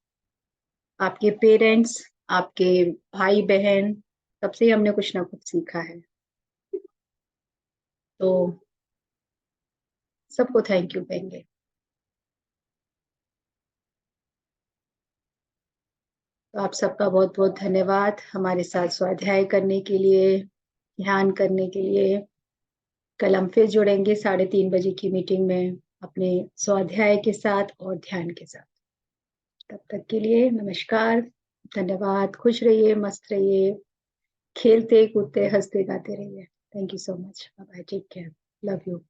Speaker 2: आपके पेरेंट्स, आपके भाई बहन, सबसे हमने कुछ ना कुछ सीखा है, तो सबको थैंक यू कहेंगे। तो आप सबका बहुत बहुत धन्यवाद हमारे साथ स्वाध्याय करने के लिए, ध्यान करने के लिए। कल हम फिर जुड़ेंगे 3:30 बजे की मीटिंग में अपने स्वाध्याय के साथ और ध्यान के साथ। तब तक के लिए नमस्कार, धन्यवाद, खुश रहिए, मस्त रहिए, खेलते कूदते हंसते गाते रहिए। Thank you so much. Bye bye, take care, love you.